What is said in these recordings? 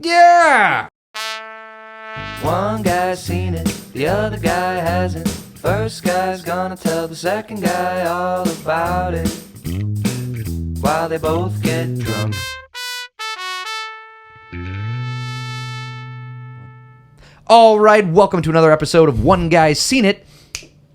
Yeah! One guy's seen it, the other guy hasn't. First guy's gonna tell the second guy all about it while they both get drunk. All right, welcome to another episode of One Guy's Seen It,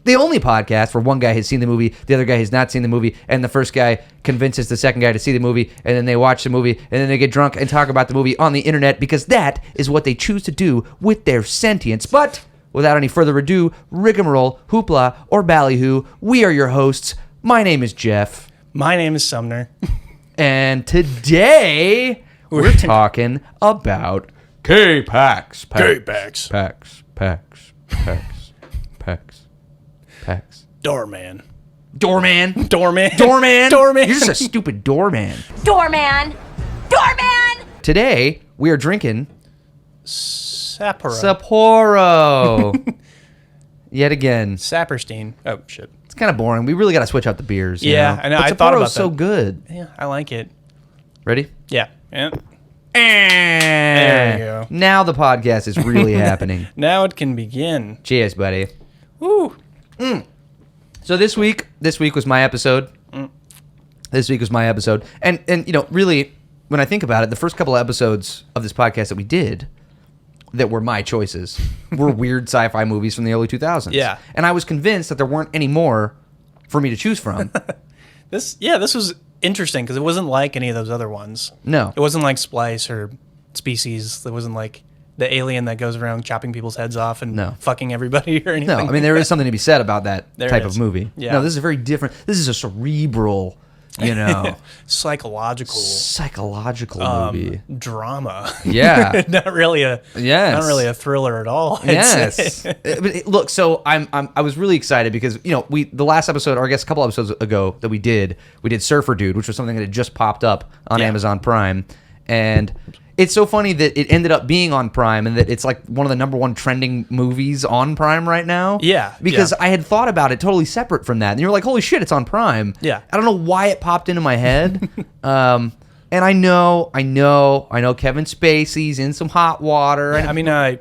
the only podcast where one guy has seen the movie, the other guy has not seen the movie, and the first guy convinces the second guy to see the movie, and then they watch the movie, and then they get drunk and talk about the movie on the internet because that is what they choose to do with their sentience. But without any further ado, rigmarole, hoopla, or ballyhoo, we are your hosts. My name is Jeff. My name is Sumner. And today, we're talking about K-Pax. K-Pax. Pax. Doorman. Doorman. Doorman. You're just a stupid doorman. Doorman. Today, we are drinking Sapporo. Yet again. Saperstein. Oh, shit. It's kind of boring. We really got to switch out the beers. Yeah, know? I know. But I thought about Sapporo's so that. good. Yeah, I like it. Ready? Yeah. There you go. Now the podcast is really happening. Now it can begin. Cheers, buddy. Woo. So this week was my episode. This week was my episode. And you know, really, when I think about it, the first couple of episodes of this podcast that we did that were my choices were weird sci-fi movies from the early 2000s. Yeah. And I was convinced that there weren't any more for me to choose from. This was interesting because it wasn't like any of those other ones. No. It wasn't like Splice or Species. It wasn't like the alien that goes around chopping people's heads off and fucking everybody or anything. No, I mean, there is something to be said about that type of movie. Yeah. No, this is a very different, this is a cerebral, you know, psychological movie. Drama. Yeah. not really a thriller at all. Yes. But look, so I was really excited because, you know, the last episode, or I guess a couple episodes ago that we did Surfer Dude, which was something that had just popped up on Amazon Prime. And it's so funny that it ended up being on Prime and that it's like one of the number one trending movies on Prime right now. Yeah. Because I had thought about it totally separate from that. And you're like, holy shit, it's on Prime. Yeah. I don't know why it popped into my head. And I know Kevin Spacey's in some hot water. Yeah, I mean, I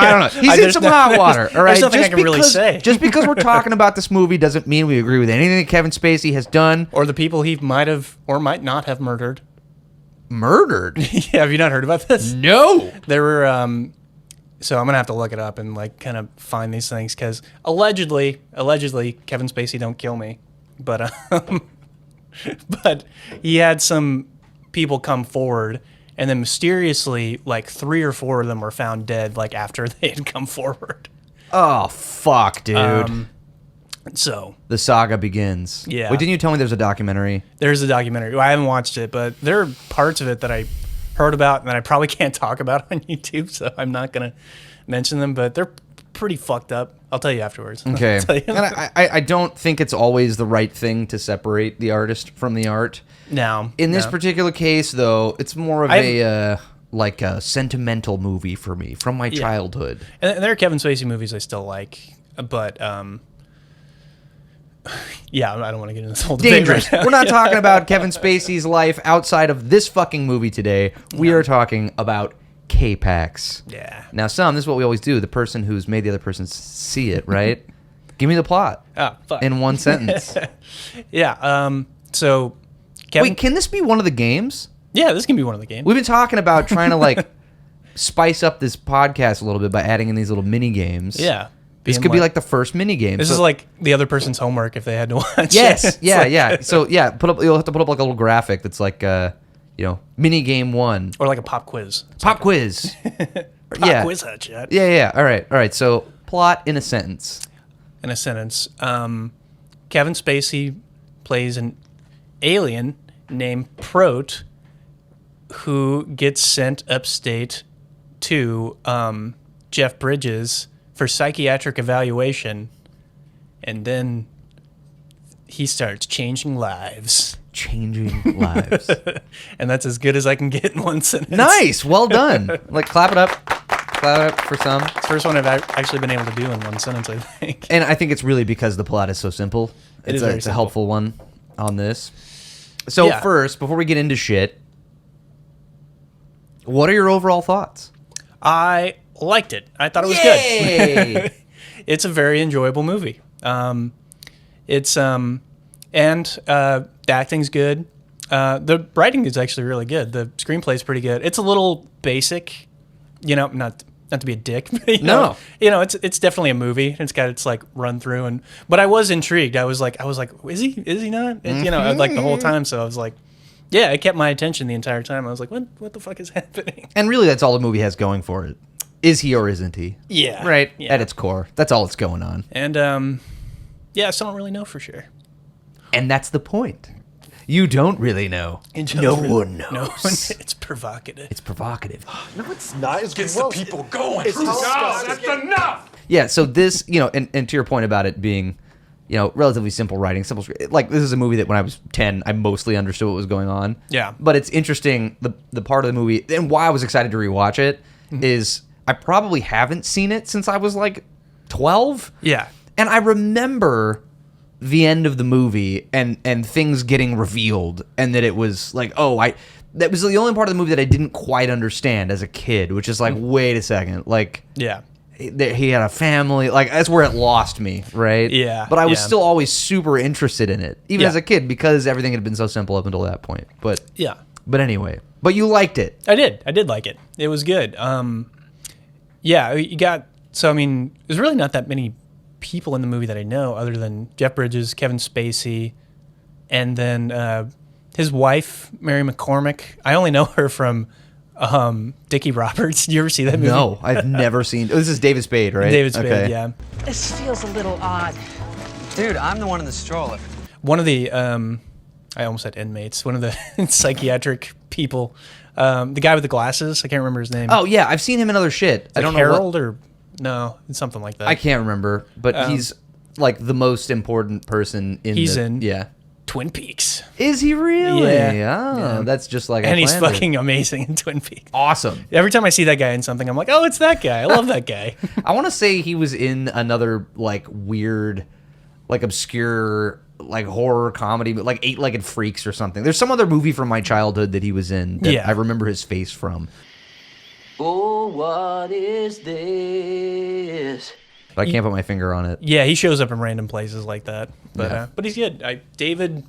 don't know. He's in some hot water. All right. There's nothing I can really say. Just because we're talking about this movie doesn't mean we agree with anything that Kevin Spacey has done. Or the people he might have or might not have murdered. Murdered? Yeah, have you not heard about this? No. There were, so I'm going to have to look it up and like kind of find these things because allegedly, Kevin Spacey don't kill me. But, but he had some people come forward. And then mysteriously, like 3 or 4 of them were found dead, like after they had come forward. Oh, fuck, dude. So the saga begins. Yeah. Wait, didn't you tell me there's a documentary? There's a documentary. Well, I haven't watched it, but there are parts of it that I heard about and that I probably can't talk about on YouTube, so I'm not going to mention them, but they're pretty fucked up. I'll tell you afterwards. Okay. And I don't think it's always the right thing to separate the artist from the art. No. In this particular case, though, it's more of a sentimental movie for me from my childhood. And there are Kevin Spacey movies I still like, but yeah, I don't want to get into this whole debate. Dangerous. Right now. We're not talking about Kevin Spacey's life outside of this fucking movie today. We are talking about K-Pax. Yeah. Now, this is what we always do. The person who's made the other person see it, right? Give me the plot. Oh, fuck. In one sentence. Yeah. So, Kevin. Wait, can this be one of the games? Yeah, this can be one of the games. We've been talking about trying to like spice up this podcast a little bit by adding in these little mini games. Yeah. This could be like the first mini game. This is like the other person's homework if they had to watch. Yes. it. Yeah. So yeah, you'll have to put up like a little graphic that's like mini game 1 Or like a pop quiz. pop quiz. Pop quiz that shit. Yeah. All right. So plot in a sentence. In a sentence, Kevin Spacey plays an alien named Prot who gets sent upstate to Jeff Bridges for psychiatric evaluation, and then he starts changing lives. Changing lives. And that's as good as I can get in one sentence. Nice. Well done. Like, clap it up. Clap it up for some. It's the first one I've actually been able to do in one sentence, I think. And I think it's really because the plot is so simple. It is a very it's a simple. helpful one on this. So Yeah. first, before we get into shit, what are your overall thoughts? I liked it. I thought it was Yay! good. It's a very enjoyable movie. And the acting's good. The writing is actually really good. The screenplay is pretty good. It's a little basic, not to be a dick, but No. It's definitely a movie. It's got its like run through, but I was intrigued. I was like, is he not? Like the whole time. So I was like, yeah, it kept my attention the entire time. I was like, what the fuck is happening? And really, that's all the movie has going for it. Is he or isn't he? Yeah. Right? Yeah. At its core. That's all that's going on. And I still don't really know for sure. And that's the point. You don't really know. No one knows. No, it's provocative. It's provocative. No, it's not. It's Gets gross. the people going. It's disgusting. That's enough. Yeah, so this, and to your point about it being, relatively simple writing, simple, like this is a movie that when I was 10, I mostly understood what was going on. Yeah. But it's interesting, the part of the movie, and why I was excited to rewatch it, is I probably haven't seen it since I was like 12. Yeah. And I remember the end of the movie and things getting revealed, and that it was like, that was the only part of the movie that I didn't quite understand as a kid, which is like, wait a second, like, Yeah. he had a family, like that's where it lost me, right? Yeah, But I was yeah. still always super interested in it, even Yeah. as a kid, because everything had been so simple up until that point. But anyway, but you liked it. I did like it. It was good. There's really not that many people in the movie that I know other than Jeff Bridges, Kevin Spacey, and then his wife, Mary McCormick. I only know her from Dickie Roberts. Did you ever see that movie? No, I've never seen. This is David Spade, right? David Spade, Okay. yeah. This feels a little odd. Dude, I'm the one in the stroller. One of the, I almost said inmates, one of the psychiatric people, the guy with the glasses, I can't remember his name. Oh yeah, I've seen him in other shit. I don't know. Harold or, no, it's something like that. I can't remember, but he's like the most important person in. He's in Yeah. Twin Peaks. Is he really? Yeah. Oh, Yeah. that's just like. And I he's planned it. fucking amazing in Twin Peaks. awesome. Every time I see that guy in something, I'm like, oh, it's that guy. I love that guy. I want to say he was in another like weird, like obscure, like horror comedy, but like Eight-Legged Freaks or something. There's some other movie from my childhood that he was in that Yeah. I remember his face from. Oh, what is this? But I can't put my finger on it. Yeah, he shows up in random places like that. But Yeah. but he's good. David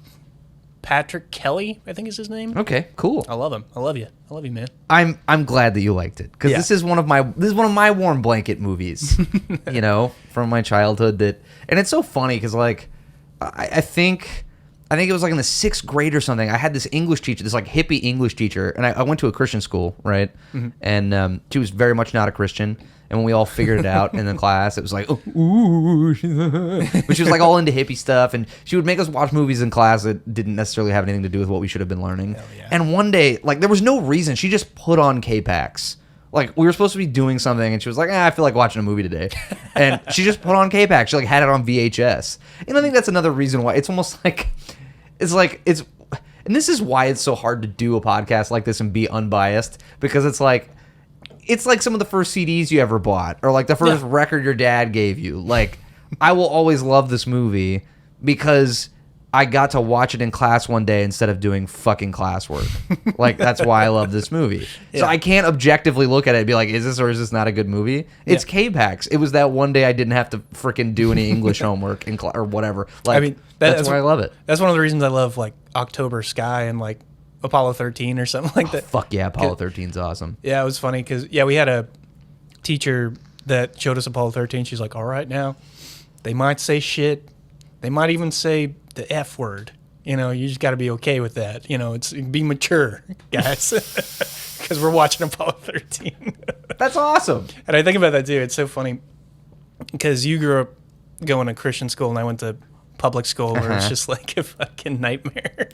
Patrick Kelly, I think is his name. Okay, cool. I love him. I love you. I love you, man. I'm glad that you liked it because Yeah. this is one of my warm blanket movies, from my childhood. And it's so funny because like I think it was like in the 6th grade or something. I had this English teacher, this like hippie English teacher, and I went to a Christian school, right? And she was very much not a Christian. And when we all figured it out in the class, it was like, oh, ooh, but she was like all into hippie stuff, and she would make us watch movies in class that didn't necessarily have anything to do with what we should have been learning. yeah. And one day, like there was no reason, she just put on K-Pax. Like we were supposed to be doing something, and she was like, I feel like watching a movie today, and she just put on K-Pax. She like had it on VHS, and I think that's another reason why it's almost like, and this is why it's so hard to do a podcast like this and be unbiased, because it's like some of the first CDs you ever bought, or like the first record your dad gave you. Like, I will always love this movie because I got to watch it in class one day instead of doing fucking classwork. Like, that's why I love this movie. So I can't objectively look at it and be like, is this or is this not a good movie? It's K-Pax. It was that one day I didn't have to freaking do any English homework in or whatever. Like, I mean, that's why I love it. That's one of the reasons I love like October Sky and like Apollo 13 or something like that. Fuck yeah, Apollo 13's awesome. Yeah, it was funny because we had a teacher that showed us Apollo 13. She's like, all right, now they might say shit. They might even say the F word. You just got to be okay with that. Be mature, guys, because we're watching Apollo 13. That's awesome. And I think about that too. It's so funny because you grew up going to Christian school and I went to public school where it's just like a fucking nightmare.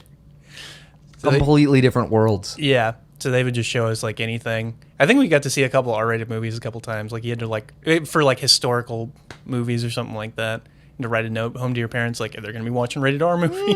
Completely different worlds. Yeah. So they would just show us like anything. I think we got to see a couple R-rated movies a couple times. Like you had to like for like historical movies or something like that. And to write a note home to your parents like they're going to be watching rated R movie.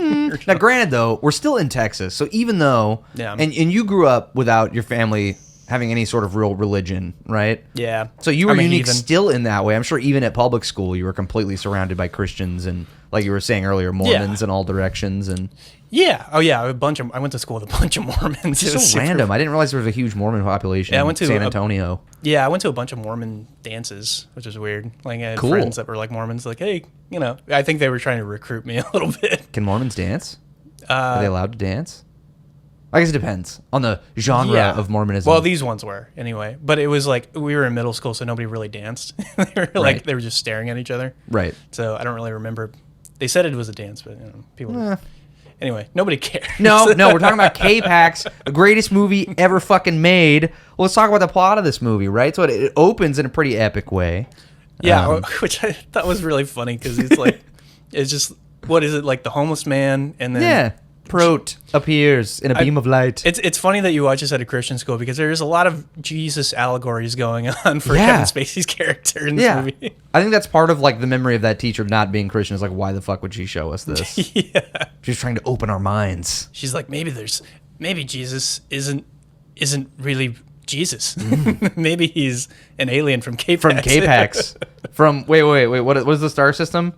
Now, granted, though, we're still in Texas, so even though, Yeah. and you grew up without your family having any sort of real religion, right? Yeah. So you were I'm a unique heathen. still in that way. I'm sure even at public school, you were completely surrounded by Christians and like you were saying earlier, Mormons in all directions and. Yeah. Oh, yeah. I went to school with a bunch of Mormons. It's just so random. I didn't realize there was a huge Mormon population in San Antonio. I went to a bunch of Mormon dances, which is weird. Like, I had friends that were like Mormons. Like, hey, I think they were trying to recruit me a little bit. Can Mormons dance? Are they allowed to dance? I guess it depends on the genre of Mormonism. Well, these ones were anyway. But it was like we were in middle school, so nobody really danced. They were just staring at each other. Right. So I don't really remember. They said it was a dance, but people. Anyway, nobody cares. No, we're talking about K-Pax, the greatest movie ever fucking made. Well, let's talk about the plot of this movie, right? So it opens in a pretty epic way. Yeah, which I thought was really funny because he's like, it's just, what is it, like the homeless man? And then Prot appears in a beam of light. It's funny that you watch this at a Christian school because there's a lot of Jesus allegories going on for Kevin Spacey's character in this movie. I think that's part of like the memory of that teacher not being Christian is like, why the fuck would she show us this? She's trying to open our minds. She's like, maybe Jesus isn't really Jesus. Maybe he's an alien from K-Pax. From K-Pax. Wait. What is the star system?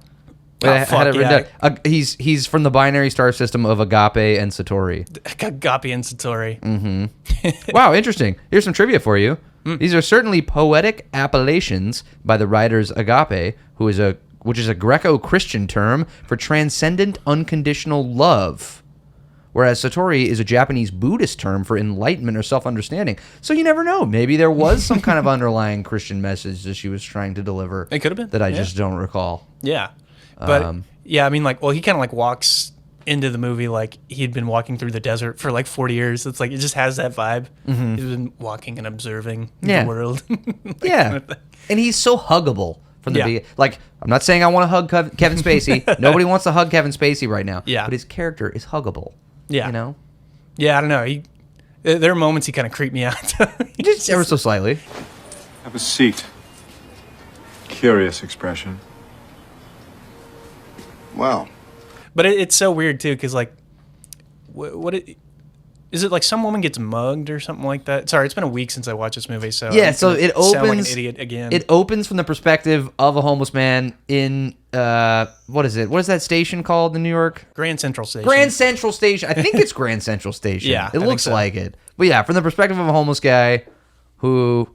I had it written down. He's from the binary star system of Agape and Satori. Agape and Satori. Mm-hmm. Wow, interesting. Here's some trivia for you. These are certainly poetic appellations by the writers Agape, which is a Greco-Christian term for transcendent unconditional love, whereas Satori is a Japanese Buddhist term for enlightenment or self-understanding. So you never know. Maybe there was some kind of underlying Christian message that she was trying to deliver. It could have been. That I just don't recall. Yeah. But, I mean, like, well, he kind of, like, walks into the movie like he'd been walking through the desert for, like, 40 years. It's like, it just has that vibe. Mm-hmm. He's been walking and observing the world. Kind of and he's so huggable from the beginning. Like, I'm not saying I want to hug Kevin Spacey. Nobody wants to hug Kevin Spacey right now. Yeah. But his character is huggable. Yeah. You know? Yeah, I don't know. There are moments he kind of creeped me out. Just ever so slightly. Have a seat. Curious expression. Wow. But it's so weird, too, because, like, is it like some woman gets mugged or something like that? Sorry, it's been a week since I watched this movie, so so it opens sound like an idiot again. It opens from the perspective of a homeless man in what is it? What is that station called in New York? Grand Central Station. Grand Central Station. I think it's Grand Central Station. Yeah, it looks like it. But yeah, from the perspective of a homeless guy who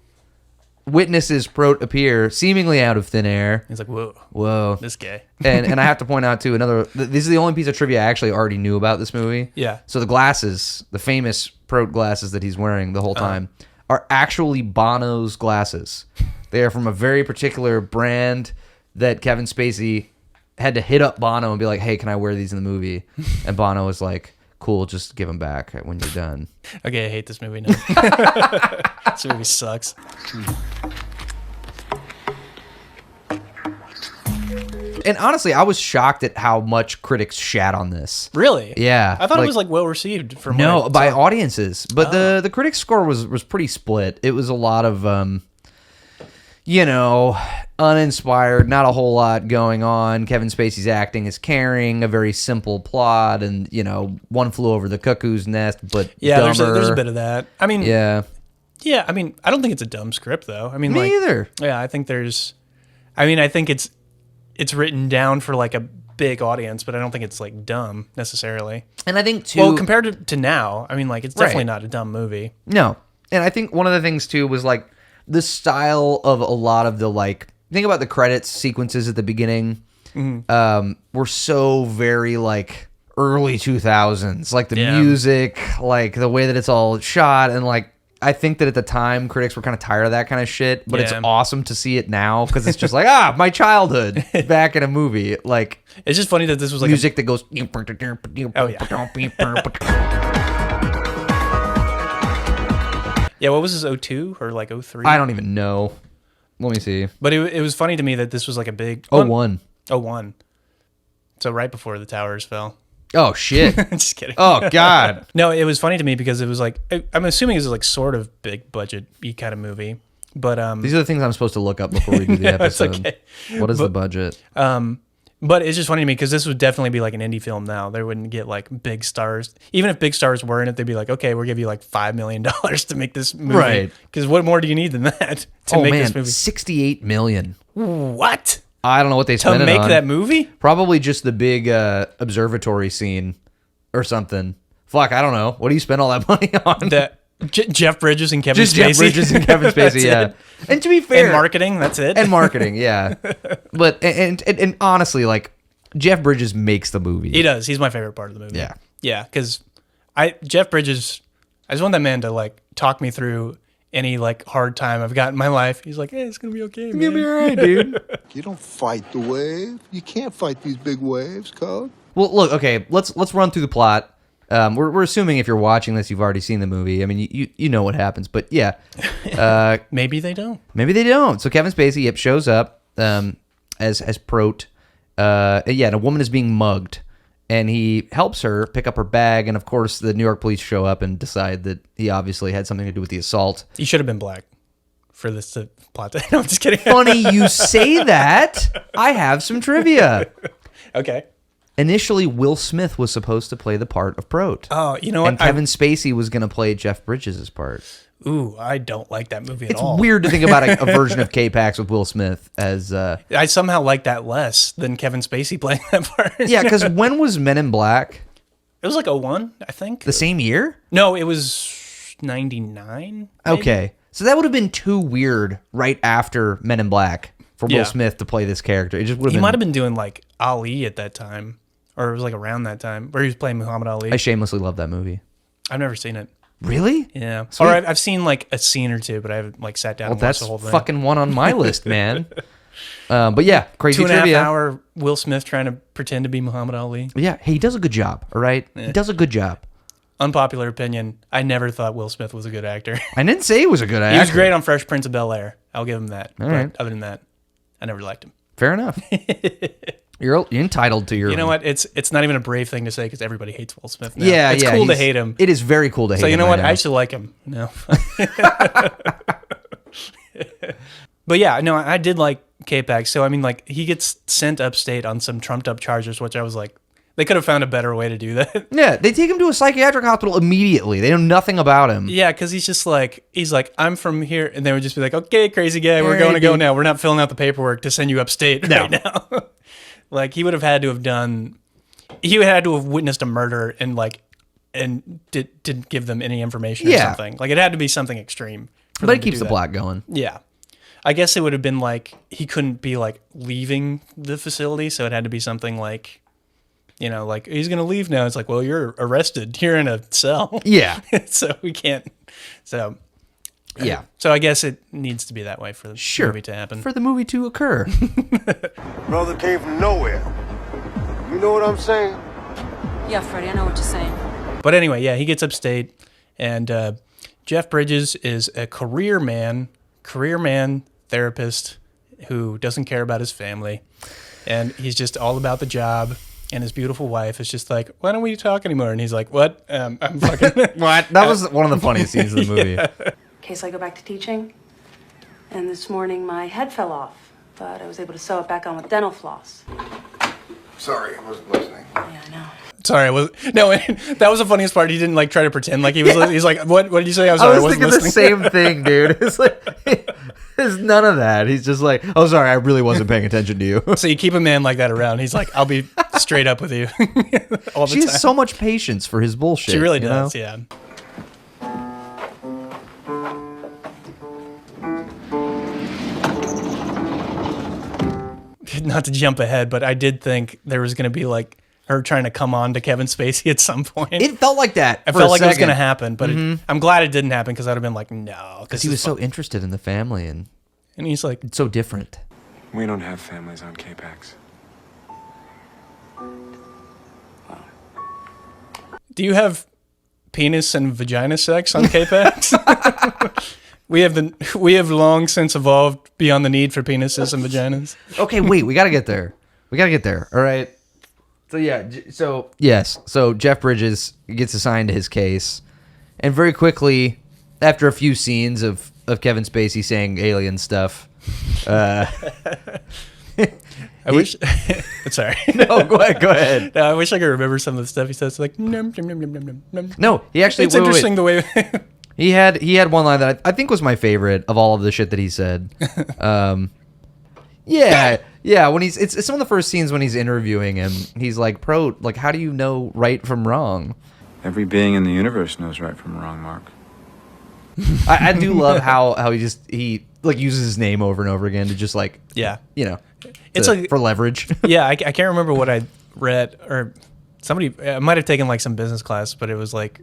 witnesses Prot appear seemingly out of thin air. He's like, whoa, this guy. and I have to point out too this is the only piece of trivia I actually already knew about this movie. Yeah. So the glasses, the famous Prot glasses that he's wearing the whole time, are actually Bono's glasses. They are from a very particular brand that Kevin Spacey had to hit up Bono and be like, "Hey, can I wear these in the movie?" And Bono was like, "Cool, just give them back when you're done." Okay, I hate this movie now. This movie sucks. And honestly, I was shocked at how much critics shat on this. Really? Yeah. I thought it was like well received from by audiences, but the critics score was pretty split. It was a lot of uninspired, not a whole lot going on. Kevin Spacey's acting is caring, a very simple plot, and One Flew Over the Cuckoo's Nest, but dumber. There's a bit of that. I mean, yeah. I mean, I don't think it's a dumb script though. I mean, Me either. Yeah, I think I think it's written down for like a big audience, but I don't think it's like dumb necessarily. And I think too, well, compared to now, I mean, like it's definitely not a dumb movie. No, and I think one of the things too was like the style of a lot of the think about the credits sequences at the beginning. Mm-hmm. Were so very like early 2000s, like the music, like the way that it's all shot, and like. I think that at the time, critics were kind of tired of that kind of shit, but it's awesome to see it now because it's just like, my childhood back in a movie. Like, it's just funny that this was like music that goes. Oh, yeah, what was this, 02 or like 03? I don't even know. Let me see. But it was funny to me that this was like a big... 01. 01. So right before the towers fell. Oh, shit. Just kidding. Oh, God. No, it was funny to me because it was like, I'm assuming it was like sort of big budget-y kind of movie. But these are the things I'm supposed to look up before we do the episode. It's okay. What is the budget? But it's just funny to me because this would definitely be like an indie film now. They wouldn't get like big stars. Even if big stars were in it, they'd be like, okay, we'll give you like $5 million to make this movie. Right. Because what more do you need than that to make this movie? $68 million. What? I don't know what they to spent it make on. that movie? Probably just the big observatory scene or something. Fuck, I don't know. What do you spend all that money on? Jeff Bridges and Kevin Just Spacey. Jeff Bridges and Kevin Spacey, That's yeah. it. And to be fair, And marketing, that's it. and marketing, yeah. But and honestly, like Jeff Bridges makes the movie. He does. He's my favorite part of the movie. Yeah. Yeah, because Jeff Bridges, I just want that man to like talk me through any like hard time I've got in my life. He's like, hey, it's gonna be okay, man. You'll be all right, dude. You don't fight the wave. You can't fight these big waves, Code. Well, look, okay, let's run through the plot. We're assuming if you're watching this, you've already seen the movie. I mean, you know what happens, but yeah. Maybe they don't. Maybe they don't. So Kevin Spacey, shows up as Prot. And a woman is being mugged, and he helps her pick up her bag. And of course, the New York police show up and decide that he obviously had something to do with the assault. He should have been black for this to plot. No, I'm just kidding. Funny you say that. I have some trivia. Okay. Initially, Will Smith was supposed to play the part of Prot. Oh, you know what? And Kevin Spacey was going to play Jeff Bridges' part. Ooh, I don't like that movie at It's all. weird to think about a version of K-Pax with Will Smith as... I somehow like that less than Kevin Spacey playing that part. Yeah, because when was Men in Black? It was like 01, I think. The same year? No, it was 99. Okay. So that would have been too weird right after Men in Black for Will Yeah. Smith to play this character. It just would have He been... might have been doing like Ali at that time, or it was like around that time, where he was playing Muhammad Ali. I shamelessly love that movie. I've never seen it. Really? Yeah. Sweet. Or I've seen like a scene or two, but I haven't like sat down Well, and watched that's the whole thing. fucking one on my list, man. But yeah, crazy 2.5 trivia. hour Will Smith trying to pretend to be Muhammad Ali. Yeah, hey, he does a good job, all right? He does a good job. Unpopular opinion, I never thought Will Smith was a good actor. I didn't say he was a good actor. He was great on Fresh Prince of Bel-Air. I'll give him that. But right. other than that, I never liked him. Fair enough. You're entitled to your... You know what? It's not even a brave thing to say because everybody hates Will Smith now. Yeah, it's yeah. cool to he's- hate him. It is very cool to hate him. So you know what? right now. I actually like him. No. But yeah, no, I did like K-Pax. So I mean, like he gets sent upstate on some trumped up charges, which I was like, they could have found a better way to do that. Yeah, they take him to a psychiatric hospital immediately. They know nothing about him. Yeah, because he's like, I'm from here, and they would just be like, okay, crazy guy, we're All going right, to go dude. now. We're not filling out the paperwork to send you upstate right now. Like he would have had to have done, he would have had to have witnessed a murder and didn't give them any information or Yeah. something. Like it had to be something extreme. For But them it to keeps do the that. plot going. Yeah. I guess it would have been like he couldn't be like leaving the facility, so it had to be something like, you know, like he's gonna leave now. It's like, well, you're arrested. You're in a cell. Yeah. So we can't. So Yeah. So I guess it needs to be that way for the Sure. movie to happen. For the movie to occur. Brother came from nowhere. You know what I'm saying? Yeah, Freddie, I know what you're saying. But anyway, yeah, he gets upstate, and Jeff Bridges is a career man therapist who doesn't care about his family, and he's just all about the job. And his beautiful wife is just like, why don't we talk anymore? And he's like, what? I'm fucking. What? That was one of the funniest scenes of the movie. Okay, so I go back to teaching, and this morning my head fell off, but I was able to sew it back on with dental floss. Sorry, I wasn't listening. Yeah, I know. Sorry, that was the funniest part. He didn't like try to pretend like he was. He's like, what did you say? I'm sorry, I was wasn't thinking listening. the same thing, dude. It's like, there's none of that. He's just like, oh, sorry, I really wasn't paying attention to you. So you keep a man like that around. He's like, I'll be straight up with you all the She time. has so much patience for his bullshit. She really you know? does, yeah. Not to jump ahead, but I did think there was going to be like her trying to come on to Kevin Spacey at some point. It felt like that. I felt like it was going to happen, but I'm glad it didn't happen because I'd have been like, no. Because he was so interested in the family and he's like, so different. We don't have families on K-Pax. do you have penis and vagina sex on K-Pax? We have long since evolved beyond the need for penises and vaginas. Okay, wait, we got to get there. All right. So yeah, so Jeff Bridges gets assigned to his case, and very quickly, after a few scenes of Kevin Spacey saying alien stuff, I wish. Sorry. no, go ahead. No, I wish I could remember some of the stuff he says. Like, num, num, num, num, num, num. No, he actually. It's wait, wait, wait. interesting the way. He had one line that I think was my favorite of all of the shit that he said. Yeah. When it's some of the first scenes when he's interviewing him. He's like, "Pro, like, how do you know right from wrong?" Every being in the universe knows right from wrong, Mark. I do love how he like uses his name over and over again to just like It's like for leverage. Yeah, I can't remember what I read or somebody I might have taken like some business class, but it was like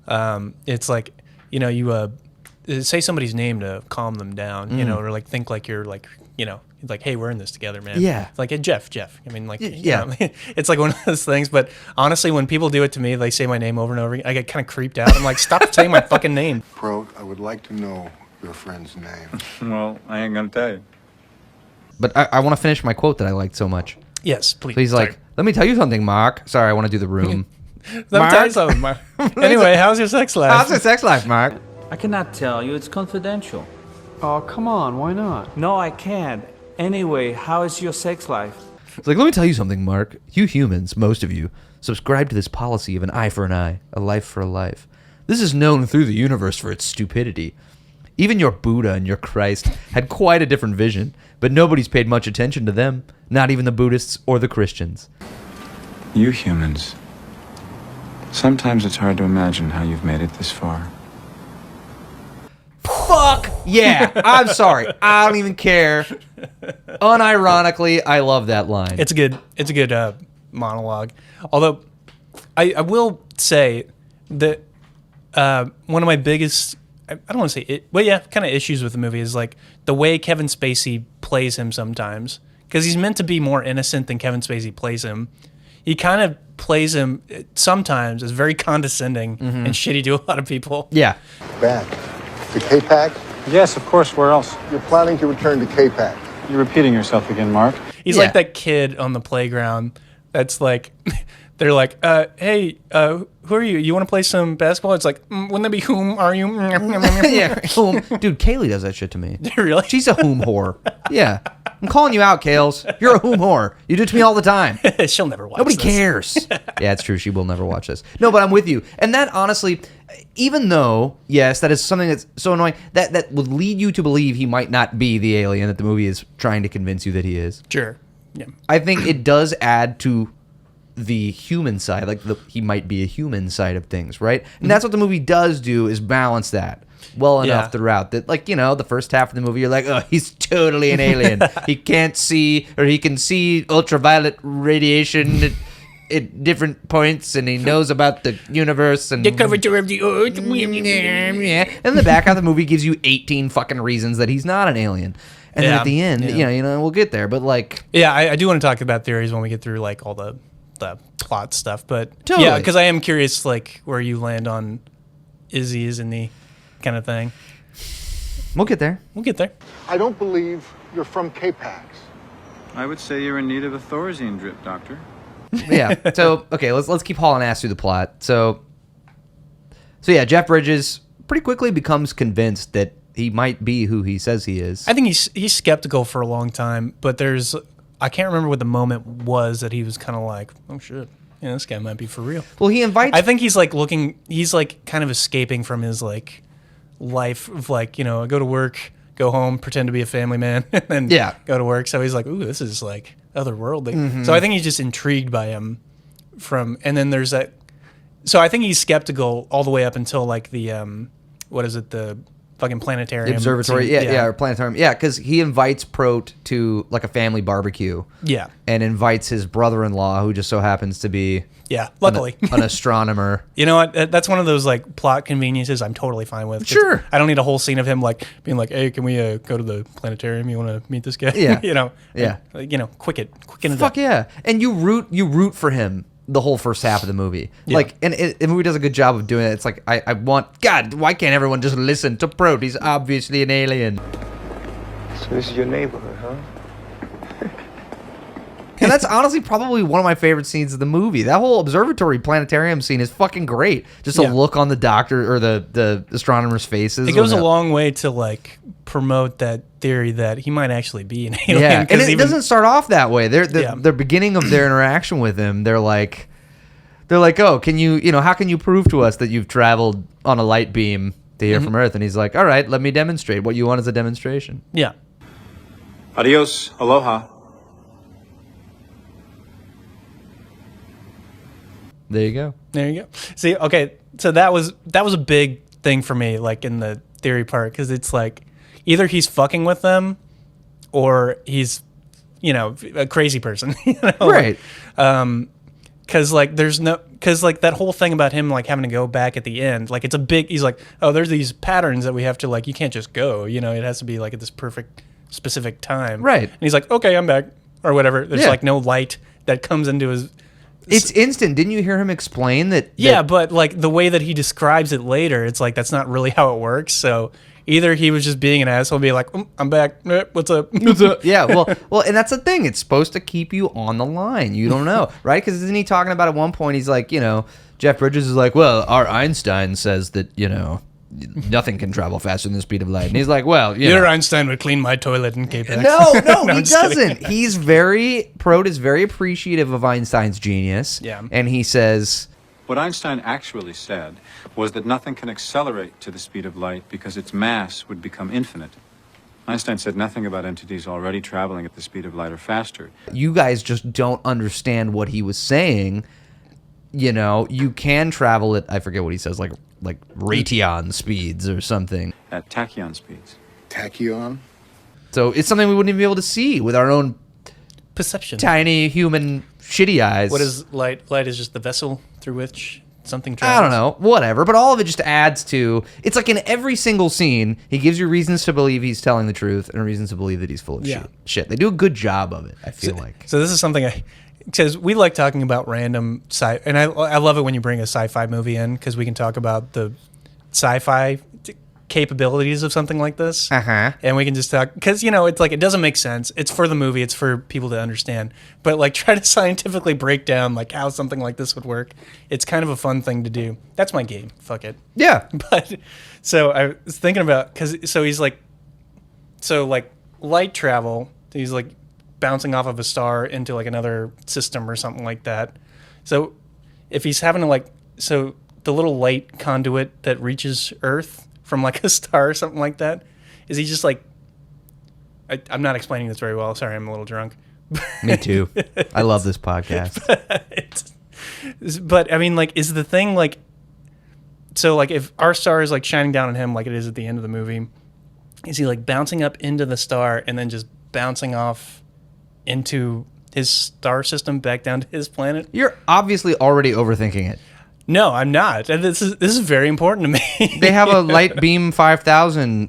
it's like you say somebody's name to calm them down, or like think like you're like like, hey, we're in this together, man. Yeah. It's like, hey, Jeff. I mean, like, yeah. It's like one of those things. But honestly, when people do it to me, they say my name over and over again, I get kind of creeped out. I'm like, stop saying my fucking name. Pro, I would like to know your friend's name. Well, I ain't gonna tell you. But I want to finish my quote that I liked so much. Yes, please. So he's like, let me tell you something, Mark. Sorry, I want to do the room. Let me tell you something, Mark. Anyway, how's your sex life? How's your sex life, Mark? I cannot tell you. It's confidential. Oh, come on. Why not? No, I can't. Anyway, how is your sex life? It's like, let me tell you something, Mark. You humans, most of you, subscribe to this policy of an eye for an eye, a life for a life. This is known through the universe for its stupidity. Even your Buddha and your Christ had quite a different vision, but nobody's paid much attention to them, not even the Buddhists or the Christians. You humans. Sometimes it's hard to imagine how you've made it this far. Fuck yeah. I'm sorry. I don't even care. Unironically, I love that line. It's a good monologue. Although I will say that one of my biggest, I don't want to say it, but yeah, kind of issues with the movie is like the way Kevin Spacey plays him sometimes, because he's meant to be more innocent than Kevin Spacey plays him. He kind of plays him sometimes as very condescending and shitty to a lot of people. Yeah. Back. To K-Pax? Yes, of course. Where else? You're planning to return to K-Pax. You're repeating yourself again, Mark. He's like that kid on the playground that's like, they're like, hey, who are you? You want to play some basketball? It's like, wouldn't that be whom are you? Yeah. Dude, Kaylee does that shit to me. Really? She's a whom whore. Yeah. I'm calling you out, Kales. You're a whom whore. You do it to me all the time. She'll never watch Nobody this. cares. Yeah, it's true. She will never watch this. No, but I'm with you. And that, honestly, even though, yes, that is something that's so annoying, that would lead you to believe he might not be the alien that the movie is trying to convince you that he is. Sure. Yeah. I think it does add to the human side, like he might be a human side of things, right? And that's what the movie does do, is balance that well enough throughout. That, like, the first half of the movie, you're like, oh, he's totally an alien. He can't see, or he can see ultraviolet radiation at different points, and he knows about the universe and the curvature of the earth. And the back half of the movie gives you 18 fucking reasons that he's not an alien. And then at the end, we'll get there. But like, yeah, I do want to talk about theories when we get through like all the plot stuff. But totally. Yeah, because I am curious like where you land on Izzy is in the kind of thing. We'll get there. I don't believe you're from K-Pax. I would say you're in need of a Thorazine drip, Doctor. Yeah. So okay, let's keep hauling ass through the plot. So yeah, Jeff Bridges pretty quickly becomes convinced that he might be who he says he is. I think he's skeptical for a long time, but I can't remember what the moment was that he was kind of like, oh shit, this guy might be for real. Well, he invites. I think he's like he's like kind of escaping from his like life of like, go to work, go home, pretend to be a family man, and then go to work. So he's like, ooh, this is like otherworldly. So I think he's just intrigued by him and then there's that. So I think he's skeptical all the way up until like the, the fucking planetarium. Observatory, or planetarium. Yeah, because he invites Prote to like a family barbecue. Yeah. And invites his brother-in-law, who just so happens to be luckily an astronomer. You know what? That's one of those like plot conveniences I'm totally fine with. Sure. I don't need a whole scene of him like being like, hey, can we go to the planetarium? You want to meet this guy? Yeah. Quicken it Fuck up. yeah. And you root for him the whole first half of the movie. Yeah. Like, and the movie does a good job of doing it. It's like, I want, God, why can't everyone just listen to Prote? He's obviously an alien. So this is your neighborhood, huh? And that's honestly probably one of my favorite scenes of the movie. That whole observatory planetarium scene is fucking great. Just a look on the doctor or the astronomers' faces. It goes a long way to like promote that theory that he might actually be an alien. Yeah, and it doesn't start off that way. The beginning of their interaction with him, they're like, oh, can you how can you prove to us that you've traveled on a light beam to here from Earth? And he's like, all right, let me demonstrate. What you want is a demonstration. Yeah. Adios, aloha. There you go. There you go. See, okay, so that was a big thing for me, like in the theory part, because it's like either he's fucking with them, or he's, a crazy person, Right. Because like that whole thing about him like having to go back at the end, like it's a big. He's like, oh, there's these patterns that we have to like. You can't just go. It has to be like at this perfect specific time. Right. And he's like, okay, I'm back or whatever. There's Yeah. like no light that comes into his. It's instant. Didn't you hear him explain that? Yeah, but like the way that he describes it later, it's like that's not really how it works. So either he was just being an asshole, be like, I'm back. What's up? Yeah, well, and that's the thing. It's supposed to keep you on the line. You don't know, right? Because isn't he talking about at one point? He's like, Jeff Bridges is like, well, our Einstein says that nothing can travel faster than the speed of light, and he's like, well, your Einstein would clean my toilet in K-Pax. No, No, he I'm just kidding. doesn't. Prode is very appreciative of Einstein's genius. Yeah. And he says, What Einstein actually said was that nothing can accelerate to the speed of light because its mass would become infinite. Einstein said nothing about entities already traveling at the speed of light or faster. you guys just don't understand what he was saying. You can travel at, I forget what he says, like Raytheon speeds or something. At tachyon speeds. Tachyon? So it's something we wouldn't even be able to see with our own Perception. tiny human shitty eyes. What is light? Light is just the vessel through which something I travels. don't know, whatever. But all of it just adds to. It's like in every single scene, he gives you reasons to believe he's telling the truth and reasons to believe that he's full of shit. They do a good job of it, I feel like. So this is something because we like talking about random and I love it when you bring a sci-fi movie in because we can talk about the sci-fi capabilities of something like this. And we can just talk because it's like it doesn't make sense. It's for the movie. It's for people to understand. But like try to scientifically break down like how something like this would work. It's kind of a fun thing to do. That's my game. Fuck it. Yeah. But so I was thinking about he's like light travel. He's like bouncing off of a star into like another system or something like that. So if he's having to the little light conduit that reaches Earth from like a star or something like that, is he just like I'm not explaining this very well. Sorry, I'm a little drunk. Me too. I love this podcast. But I mean, like, is the thing like, so like if our star is like shining down on him like it is at the end of the movie, is he like bouncing up into the star and then just bouncing off into his star system back down to his planet? You're obviously already overthinking it. No, I'm not. And this is very important to me. They have a Light Beam 5000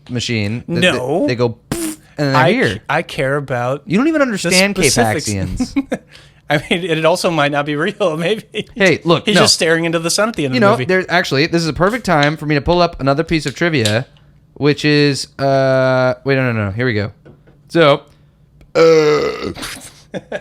machine. No. They go, pfft, and they're here. I care about. You don't even understand the specifics. K-Paxians. I mean, it also might not be real. Maybe. Hey, look, he's just staring into the sun at the end of the movie. There's actually, this is a perfect time for me to pull up another piece of trivia, which is, wait, no. Here we go. So,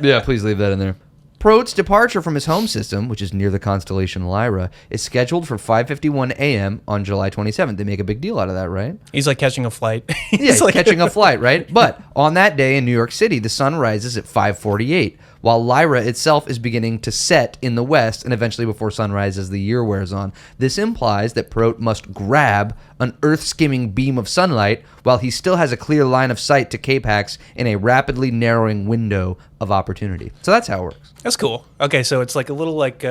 yeah, please leave that in there. Prote's departure from his home system, which is near the constellation Lyra, is scheduled for 5:51 a.m. on July 27th. They make a big deal out of that, right? He's like catching a flight. He's catching a flight, right? But on that day in New York City, the sun rises at 5:48, while Lyra itself is beginning to set in the west and eventually before sunrise as the year wears on. This implies that Prote must grab an earth-skimming beam of sunlight while he still has a clear line of sight to K-Pax in a rapidly narrowing window of opportunity. So that's how it works. That's cool. Okay, so it's like a little like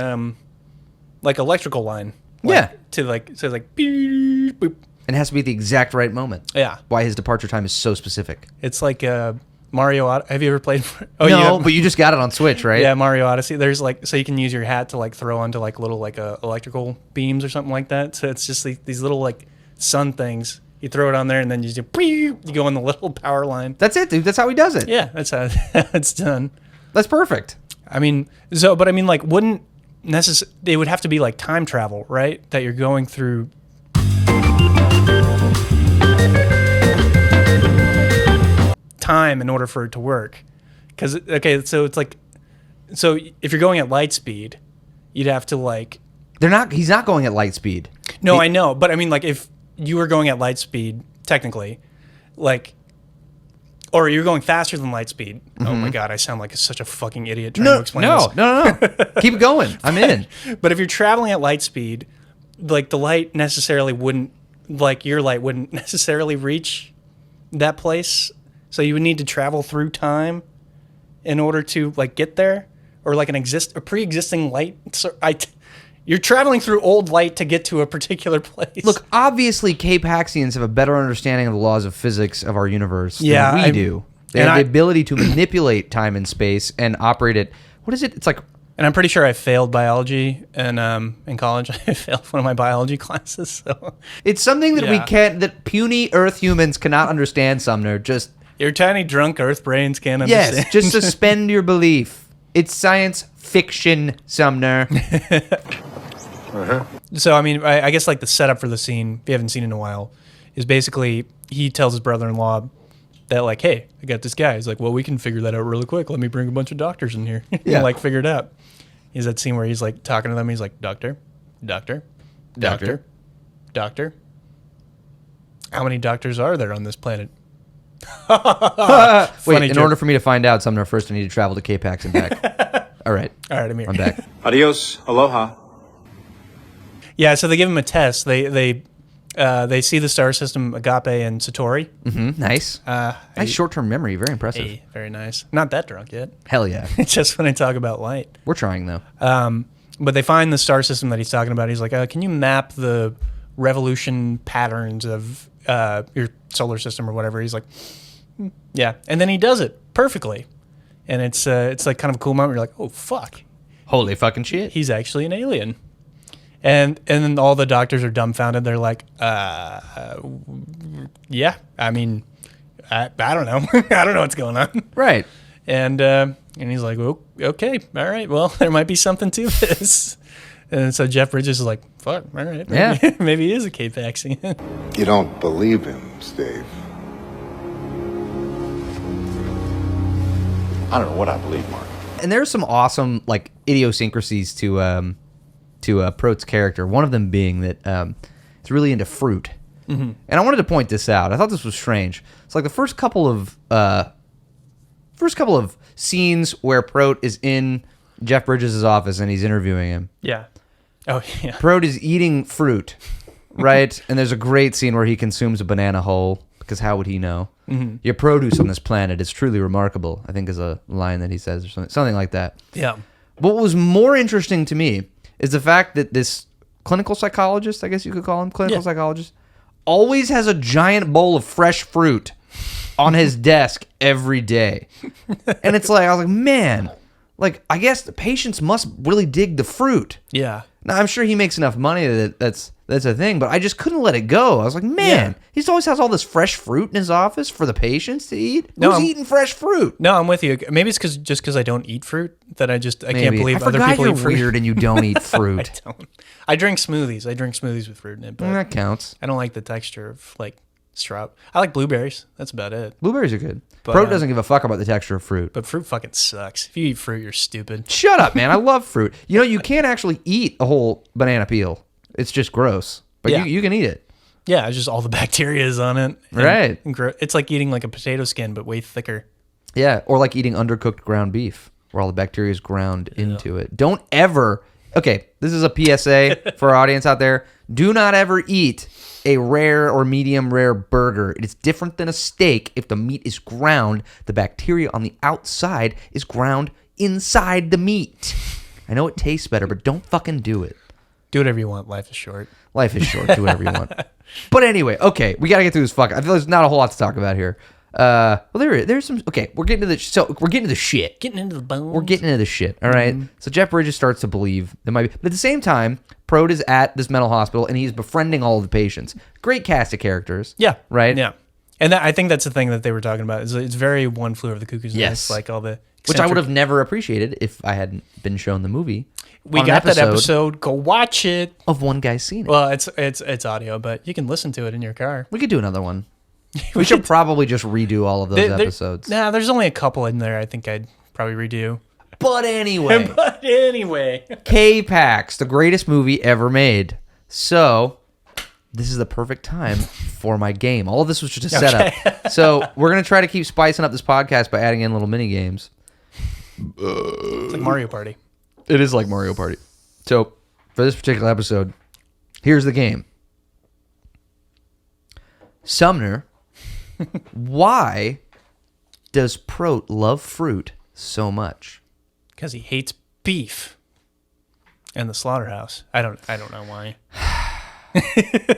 electrical line. Yeah. To like so it's like beep, boop. And it has to be at the exact right moment. Yeah. Why his departure time is so specific. It's like Mario Odyssey. Have you ever played? Oh, no, but you just got it on Switch, right? Yeah, Mario Odyssey. There's like, so you can use your hat to like throw onto like little like electrical beams or something like that. So it's just these little like sun things. You throw it on there and then you just you go on the little power line. That's it, dude. That's how he does it. Yeah, that's how it's done. That's perfect. I mean, but I mean, like, wouldn't it would have to be like time travel, right? That you're going through. Time in order for it to work, because so it's like, so if you're going at light speed, you'd have to like. He's not going at light speed. No, I know, but I mean, like, if you were going at light speed, technically, like, or you're going faster than light speed. Mm-hmm. Oh my god, I sound like such a fucking idiot trying to explain this. No. Keep going. I'm in. But if you're traveling at light speed, like the light necessarily wouldn't, like your light wouldn't necessarily reach that place. So you would need to travel through time in order to like get there, or like a pre-existing light. So you're traveling through old light to get to a particular place. Look, obviously, K-Paxians have a better understanding of the laws of physics of our universe than we do. They have the ability to manipulate time and space and operate it. What is it? It's like... And I'm pretty sure I failed biology in college. I failed one of my biology classes. So. It's something that that puny Earth humans cannot understand, Sumner. Just... Your tiny drunk Earth brains can't understand. Yes, just suspend your belief. It's science fiction, Sumner. So, I mean, I guess like the setup for the scene, if you haven't seen it in a while, is basically he tells his brother-in-law that like, hey, I got this guy. He's like, well, we can figure that out really quick. Let me bring a bunch of doctors in here. Yeah. And like figure it out. He's that scene where he's like talking to them. He's like, doctor. How many doctors are there on this planet? Wait, in order for me to find out, Sumner, first I need to travel to K-Pax and back. All right, I'm here. I'm back. Adios, aloha. Yeah, so they give him a test. They see the star system, Agape and Satori. Mm-hmm. Nice. Nice short-term memory. Very impressive. Hey, very nice. Not that drunk yet. Hell yeah. Just when I talk about light. We're trying, though. But they find the star system that he's talking about. He's like, can you map the revolution patterns of your solar system or whatever? He's like, yeah. And then he does it perfectly. And it's like kind of a cool moment. You're like, oh, fuck. Holy fucking shit. He's actually an alien. And then all the doctors are dumbfounded. They're like, yeah, I mean, I don't know. I don't know what's going on. Right. And he's like, oh, okay, all right, well, there might be something to this. And so Jeff Bridges is like, fuck, all right, maybe he is a K-Paxian. You don't believe him, Steve. I don't know what I believe, Mark. And there's some awesome like idiosyncrasies to Prote's character. One of them being that he's really into fruit. Mm-hmm. And I wanted to point this out. I thought this was strange. It's like the first couple of scenes where Prote is in Jeff Bridges' office and he's interviewing him. Yeah. Oh, yeah. Prote is eating fruit, right? And there's a great scene where he consumes a banana whole, because how would he know? Mm-hmm. Your produce on this planet is truly remarkable, I think is a line that he says, or something like that. Yeah. But what was more interesting to me is the fact that this clinical psychologist, I guess you could call him, psychologist, always has a giant bowl of fresh fruit on his desk every day. And it's like, I was like, man, like, I guess the patients must really dig the fruit. Yeah. Now, I'm sure he makes enough money that that's a thing, but I just couldn't let it go. I was like, man, he always has all this fresh fruit in his office for the patients to eat. Who's eating fresh fruit? No, I'm with you. Maybe it's just because I don't eat fruit that I can't believe other people eat fruit. Weird and you don't eat fruit. I don't. I drink smoothies. I drink smoothies with fruit in it. But that counts. I don't like the texture of like straw. I like blueberries. That's about it. Blueberries are good. Prote doesn't give a fuck about the texture of fruit. But fruit fucking sucks. If you eat fruit, you're stupid. Shut up, man. I love fruit. You know, you can't actually eat a whole banana peel. It's just gross. But you can eat it. Yeah, it's just all the bacteria is on it. Right. It's like eating like a potato skin, but way thicker. Yeah, or like eating undercooked ground beef, where all the bacteria is ground into it. Don't ever... Okay, this is a PSA for our audience out there. Do not ever eat a rare or medium rare burger. It is different than a steak. If the meat is ground, the bacteria on the outside is ground inside the meat. I know it tastes better, but don't fucking do it. Do whatever you want. Life is short. Life is short. Do whatever you want. But anyway, okay, we got to get through this fuck. I feel there's not a whole lot to talk about here. Well, there's some... Okay, we're getting to the shit. Getting into the bones. We're getting into the shit, all right? Mm-hmm. So Jeff Bridges starts to believe there might be... But at the same time, Prote is at this mental hospital, and he's befriending all of the patients. Great cast of characters. Yeah. Right? Yeah. And I think that's the thing that they were talking about. It's very One Flew Over the Cuckoo's Nest. Like all the... Which I would have never appreciated if I hadn't been shown the movie. We got that episode. Go watch it. Of One Guy's Seen It. Well, it's audio, but you can listen to it in your car. We could do another one. We should probably just redo all of those episodes. Nah, there's only a couple in there I think I'd probably redo. But anyway. K-Pax, the greatest movie ever made. So, this is the perfect time for my game. All of this was just a setup. So, we're going to try to keep spicing up this podcast by adding in little mini games. It's like Mario Party. It is like Mario Party. So, for this particular episode, here's the game. Sumner, why does Prot love fruit so much? Because he hates beef and the slaughterhouse. I don't know why.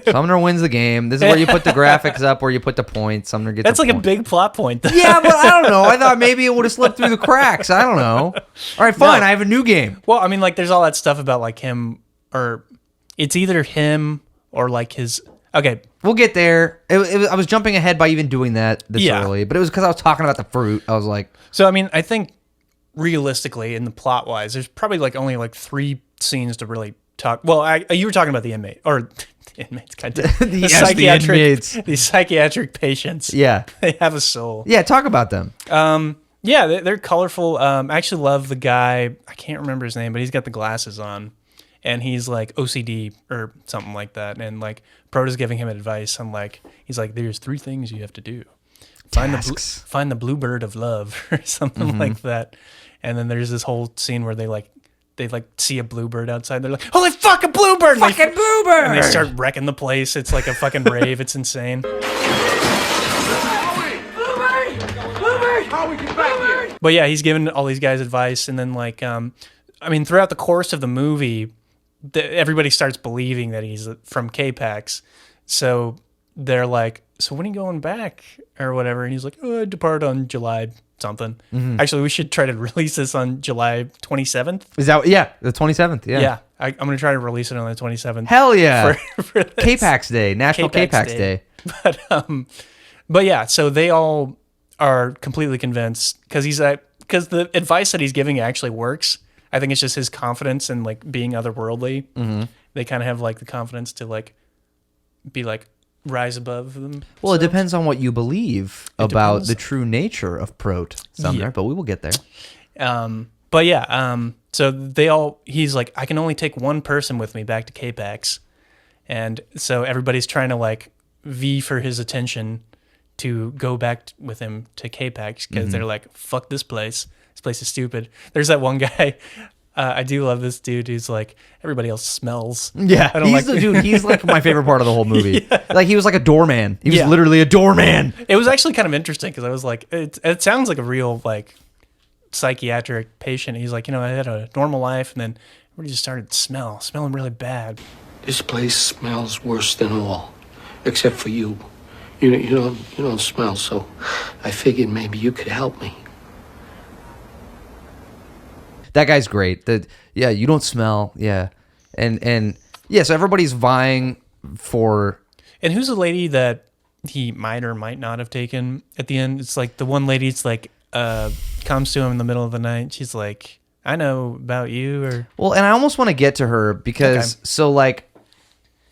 Sumner wins the game. This is where you put the graphics up, where you put the points. Sumner gets. That's the like point. a big plot point. Yeah, but I don't know. I thought maybe it would have slipped through the cracks. I don't know. All right, fine. No. I have a new game. Well, I mean, like, there's all that stuff about like him, or it's either him or like his. Okay, we'll get there. I was jumping ahead by even doing that this Yeah. early, but it was because I was talking about the fruit. I was like, so I mean, I think realistically, in the plot wise, there's probably like only like 3 scenes to really talk. Well, you were talking about the inmate or the inmates, goddamn. the inmates. The psychiatric patients. Yeah, they have a soul. Yeah, talk about them. Yeah, they're colorful. I actually love the guy. I can't remember his name, but he's got the glasses on, and he's like OCD or something like that. And like Prota's giving him advice on like he's like, "There's 3 things you have to do: find the bluebird of love," or something like that. And then there's this whole scene where they see a bluebird outside. They're like, "Holy fuck, a bluebird! Fucking bluebird!" And they start wrecking the place. It's like a fucking rave. It's insane. But yeah, he's giving all these guys advice, and then like, I mean, throughout the course of the movie, everybody starts believing that he's from K-Pax. So they're like, "So when are you going back or whatever?" And he's like, "Oh, I depart on July something." Mm-hmm. Actually, we should try to release this on July 27th. Is that the 27th? Yeah. Yeah, I'm gonna try to release it on the 27th. Hell yeah! For this. K-Pax Day, National K-Pax Day. But yeah, so they all are completely convinced because the advice that he's giving actually works. I think it's just his confidence and like being otherworldly. Mm-hmm. They kind of have like the confidence to like be like rise above them. Well, it depends on what you believe about depends. the true nature of Prot, Sumner, but we will get there. But yeah, so he's like, "I can only take one person with me back to K-Pax." And so everybody's trying to like vie for his attention to go back with him to K-Pax because they're like, "Fuck this place. This place is stupid." There's that one guy. I do love this dude who's like, everybody else smells. Yeah, I don't he's the dude. He's like my favorite part of the whole movie. Yeah. Like he was like a doorman. He was Yeah. literally a doorman. It was actually kind of interesting because I was like, it sounds like a real like psychiatric patient. He's like, I had a normal life, and then everybody just started smelling really bad. This place smells worse than all, except for you. You don't smell, so I figured maybe you could help me. That guy's great. You don't smell. Yeah, and yeah. So everybody's vying for. And who's the lady that he might or might not have taken at the end? It's like the one lady. It's like comes to him in the middle of the night. She's like, "I know about you." Or Well, and I almost want to get to her because so like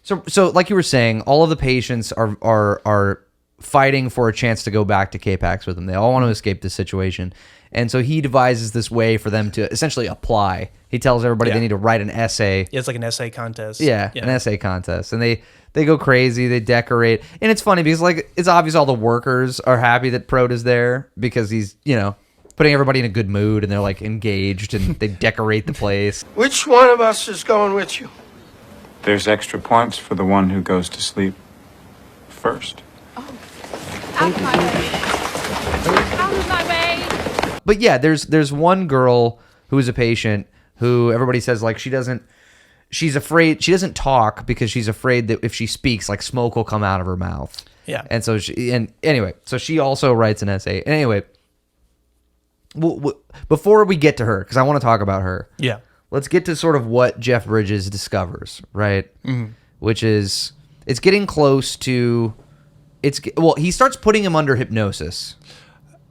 you were saying, all of the patients are fighting for a chance to go back to K-Pax with him. They all want to escape this situation. And so he devises this way for them to essentially apply. He tells everybody they need to write an essay. Yeah, it's like an essay contest. Yeah, an essay contest. And they go crazy, they decorate. And it's funny because like it's obvious all the workers are happy that Prot is there because he's, putting everybody in a good mood and they're like engaged and they decorate the place. Which one of us is going with you? There's extra points for the one who goes to sleep first. But yeah, there's one girl who is a patient who everybody says like she's afraid, she doesn't talk because she's afraid that if she speaks, like smoke will come out of her mouth. Yeah. And so so she also writes an essay. And anyway, before we get to her, because I want to talk about her. Yeah. Let's get to sort of what Jeff Bridges discovers, right? Mm-hmm. Which is, it's getting close to, he starts putting him under hypnosis.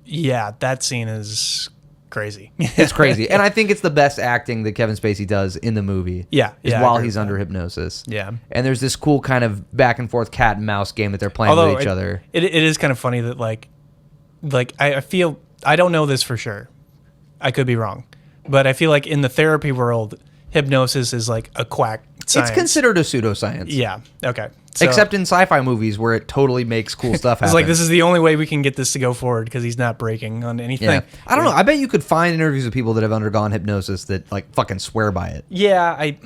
Yeah, that scene is crazy. It's crazy. And I think it's the best acting that Kevin Spacey does in the movie. Yeah. While he's under hypnosis. Yeah. And there's this cool kind of back and forth cat and mouse game that they're playing with each other. It is kind of funny that like I feel, I don't know this for sure. I could be wrong. But I feel like in the therapy world, hypnosis is like a quack science. It's considered a pseudoscience. Yeah. Okay. So, except in sci-fi movies where it totally makes cool stuff happen. It's like, this is the only way we can get this to go forward because he's not breaking on anything. Yeah. I don't know. I bet you could find interviews with people that have undergone hypnosis that like fucking swear by it. Yeah. I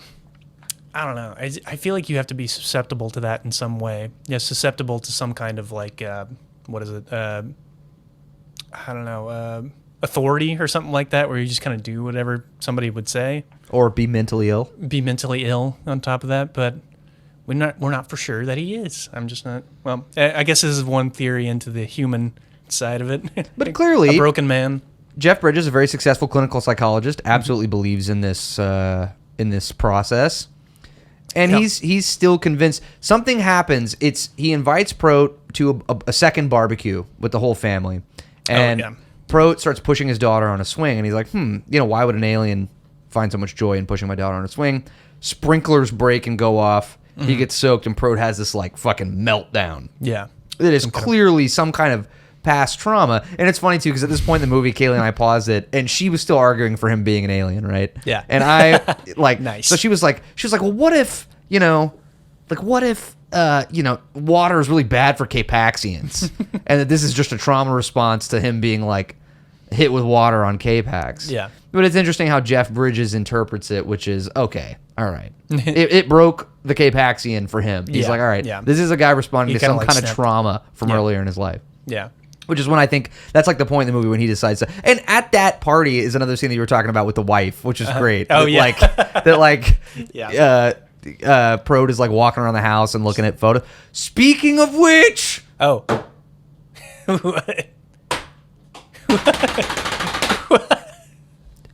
don't know. I feel like you have to be susceptible to that in some way. Yeah. Susceptible to some kind of like, what is it? I don't know, authority or something like that, where you just kind of do whatever somebody would say. Or be mentally ill. Be mentally ill on top of that, but we're not for sure that he is. I'm just not. Well, I guess this is one theory into the human side of it. But clearly, a broken man. Jeff Bridges, a very successful clinical psychologist, absolutely believes in this process, and he's still convinced. Something happens. He invites Prote to a second barbecue with the whole family, and Prote starts pushing his daughter on a swing, and he's like, why would an alien find so much joy in pushing my daughter on a swing? Sprinklers break and go off. He gets soaked, and Prote has this like fucking meltdown. Yeah, it is clearly some kind of past trauma. And it's funny too, because at this point in the movie, Kaylee and I paused it, and she was still arguing for him being an alien, right? Yeah. And I like nice. So she was like, well, what if water is really bad for K-Paxians, and that this is just a trauma response to him being like hit with water on K-Pax. Yeah. But it's interesting how Jeff Bridges interprets it, which is okay. All right, it broke the K-Paxian for him. He's like, all right, this is a guy responding to some kind of trauma from earlier in his life. Yeah. Which is when I think that's like the point in the movie when he decides to. And at that party is another scene that you were talking about with the wife, which is great. Oh, yeah. Prote is like walking around the house and looking at photos. Speaking of which. Oh.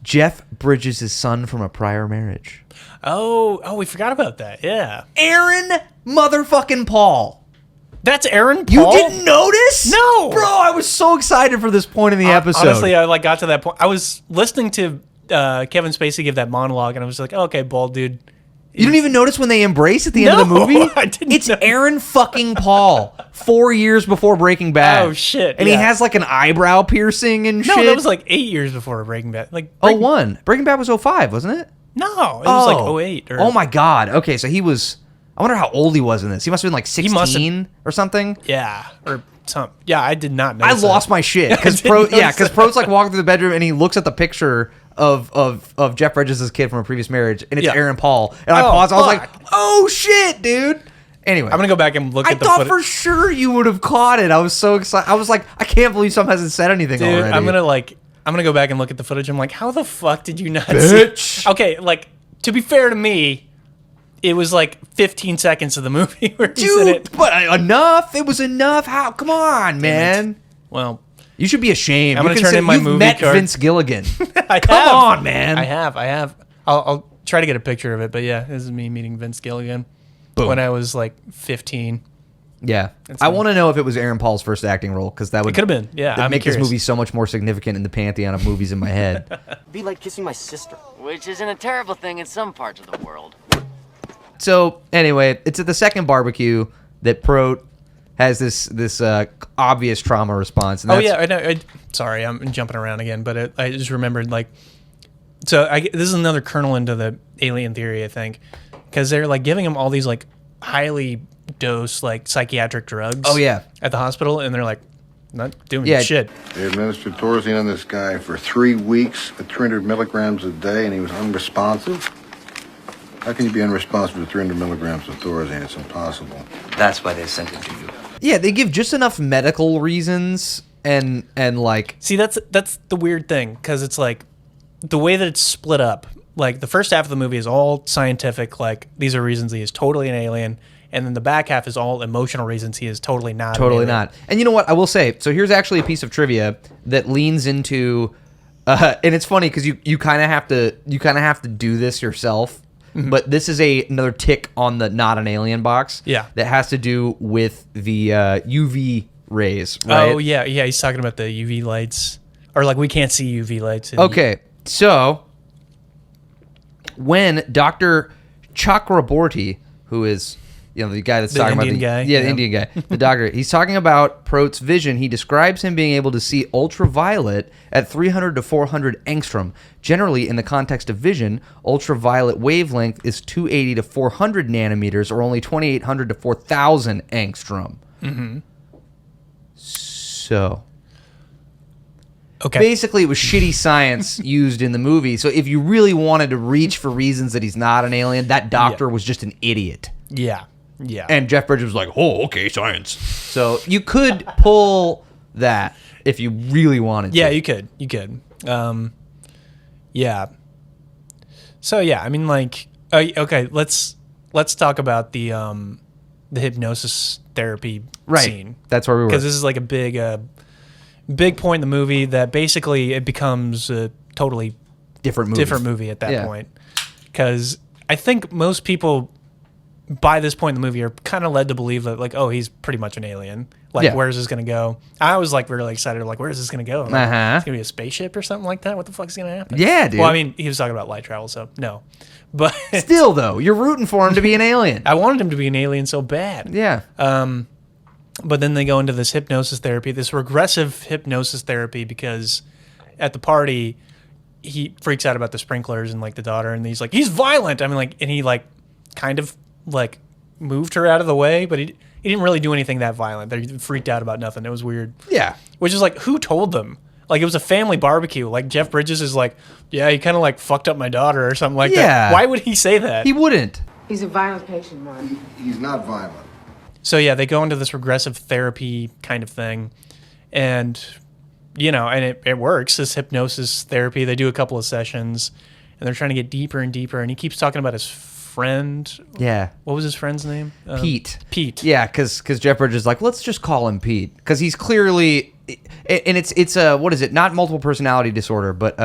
Jeff Bridges' son from a prior marriage. Oh, we forgot about that. Yeah. Aaron motherfucking Paul. That's Aaron Paul? You didn't notice? No. Bro, I was so excited for this point in the episode. Honestly, I got to that point. I was listening to Kevin Spacey give that monologue, and I was like, oh, okay, bald dude. You didn't even notice when they embrace at the end of the movie? I didn't. It's Aaron fucking Paul, 4 years before Breaking Bad. Oh, shit. And he has like an eyebrow piercing and shit. No, that was like 8 years before Breaking Bad. Breaking Bad was 05, wasn't it? No, it was like 08. Oh my God. Okay, so he was... I wonder how old he was in this. He must have been like 16 or something. Yeah, or something. Yeah, I did not know. I lost my shit because Prote's like walking through the bedroom and he looks at the picture of Jeff Bridges' kid from a previous marriage, and it's Aaron Paul. And I paused. I was like, "Oh shit, dude!" Anyway, I'm gonna go back and look at the footage. I thought for sure you would have caught it. I was so excited. I was like, I can't believe someone hasn't said anything already. I'm gonna go back and look at the footage. I'm like, how the fuck did you not see? Okay, like to be fair to me, it was like 15 seconds of the movie where he said it. But enough. It was enough. How? Come on, man. Well, you should be ashamed. I'm going to turn in my movie met card. Vince Gilligan. Come on, man. I have. I'll try to get a picture of it. But yeah, this is me meeting Vince Gilligan when I was like 15. Yeah. I want to know if it was Aaron Paul's first acting role, because that would... It could have been, yeah. That'd make this movie so much more significant in the pantheon of movies in my head. It'd be like kissing my sister. Which isn't a terrible thing in some parts of the world. So, anyway, it's at the second barbecue that Prote has this obvious trauma response. And I know. Sorry, I'm jumping around again, but I just remembered, like... So, this is another kernel into the alien theory, I think. Because they're, like, giving him all these, like, highly dosed, like, psychiatric drugs. Oh, yeah. At the hospital, and they're, like, not doing shit. They administered Thorazine on this guy for 3 weeks at 300 milligrams a day, and he was unresponsive. How can you be unresponsive to 300 milligrams of Thorazine? It's impossible. That's why they sent it to you. Yeah, they give just enough medical reasons and like... See, that's the weird thing, because it's like, the way that it's split up, like, the first half of the movie is all scientific, like, these are reasons he is totally an alien, and then the back half is all emotional reasons he is totally not. Totally not. And you know what? I will say, so here's actually a piece of trivia that leans into... and it's funny, because you kind of have to do this yourself. Mm-hmm. But this is another tick on the not an alien box. Yeah. That has to do with the UV rays, right? Oh, yeah. Yeah, he's talking about the UV lights. Or, like, we can't see UV lights. Okay. So, when Dr. Chakraborty, who is... the guy that's talking Indian about guy. The Indian guy, the doctor. He's talking about Prote's vision. He describes him being able to see ultraviolet at 300 to 400 angstrom. Generally, in the context of vision, ultraviolet wavelength is 280 to 400 nanometers, or only 2800 to 4000 angstrom. Mm-hmm. So, okay. Basically, it was shitty science used in the movie. So, if you really wanted to reach for reasons that he's not an alien, that doctor was just an idiot. Yeah. Yeah. And Jeff Bridges was like, oh, okay, science. So you could pull that. if you really wanted to. Yeah, you could. Yeah. So yeah, I mean, like, okay, let's talk about the hypnosis therapy scene. That's where we were. Because this is like a big point in the movie that basically it becomes a totally different movie at that point. Because I think most people by this point in the movie are kind of led to believe that, like, oh, he's pretty much an alien. Like, where's this going to go? I was like really excited. Like, where's this going to go? Like, it's going to be a spaceship or something like that? What the fuck is going to happen? Yeah, dude. Well, I mean, he was talking about light travel, so no. But still, though, you're rooting for him to be an alien. I wanted him to be an alien so bad. Yeah. But then they go into this hypnosis therapy, this regressive hypnosis therapy, because at the party, he freaks out about the sprinklers and like the daughter, and he's like, he's violent. I mean, like, and he like kind of like moved her out of the way, but he didn't really do anything that violent. They freaked out about nothing. It was weird. Yeah. Which is like, who told them? Like, it was a family barbecue. Like, Jeff Bridges is like, yeah, he kind of like fucked up my daughter or something like that. Why would he say that? He wouldn't. He's a violent patient, Mark. He's not violent. So yeah, they go into this regressive therapy kind of thing, and and it works. This hypnosis therapy. They do a couple of sessions, and they're trying to get deeper and deeper. And he keeps talking about his friend. Yeah. What was his friend's name? Pete. Pete. Yeah, because Jeff Bridges is like, let's just call him Pete, because he's clearly, and it's a, what is it? Not multiple personality disorder, but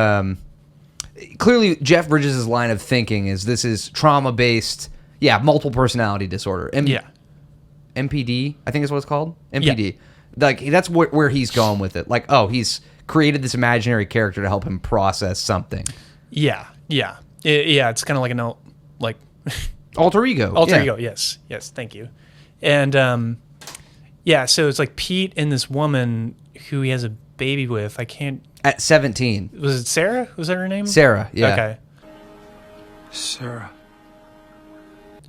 clearly Jeff Bridges' line of thinking is this is trauma based. Yeah, multiple personality disorder. MPD, I think is what it's called. MPD. Yeah. Like, that's where he's going with it. Like, oh, he's created this imaginary character to help him process something. Yeah. It's kind of like alter ego. Alter ego. Yes. Thank you. And so it's like Pete and this woman who he has a baby with. I can't. At 17. Was it Sarah? Was that her name? Sarah. Yeah. Okay. Sarah.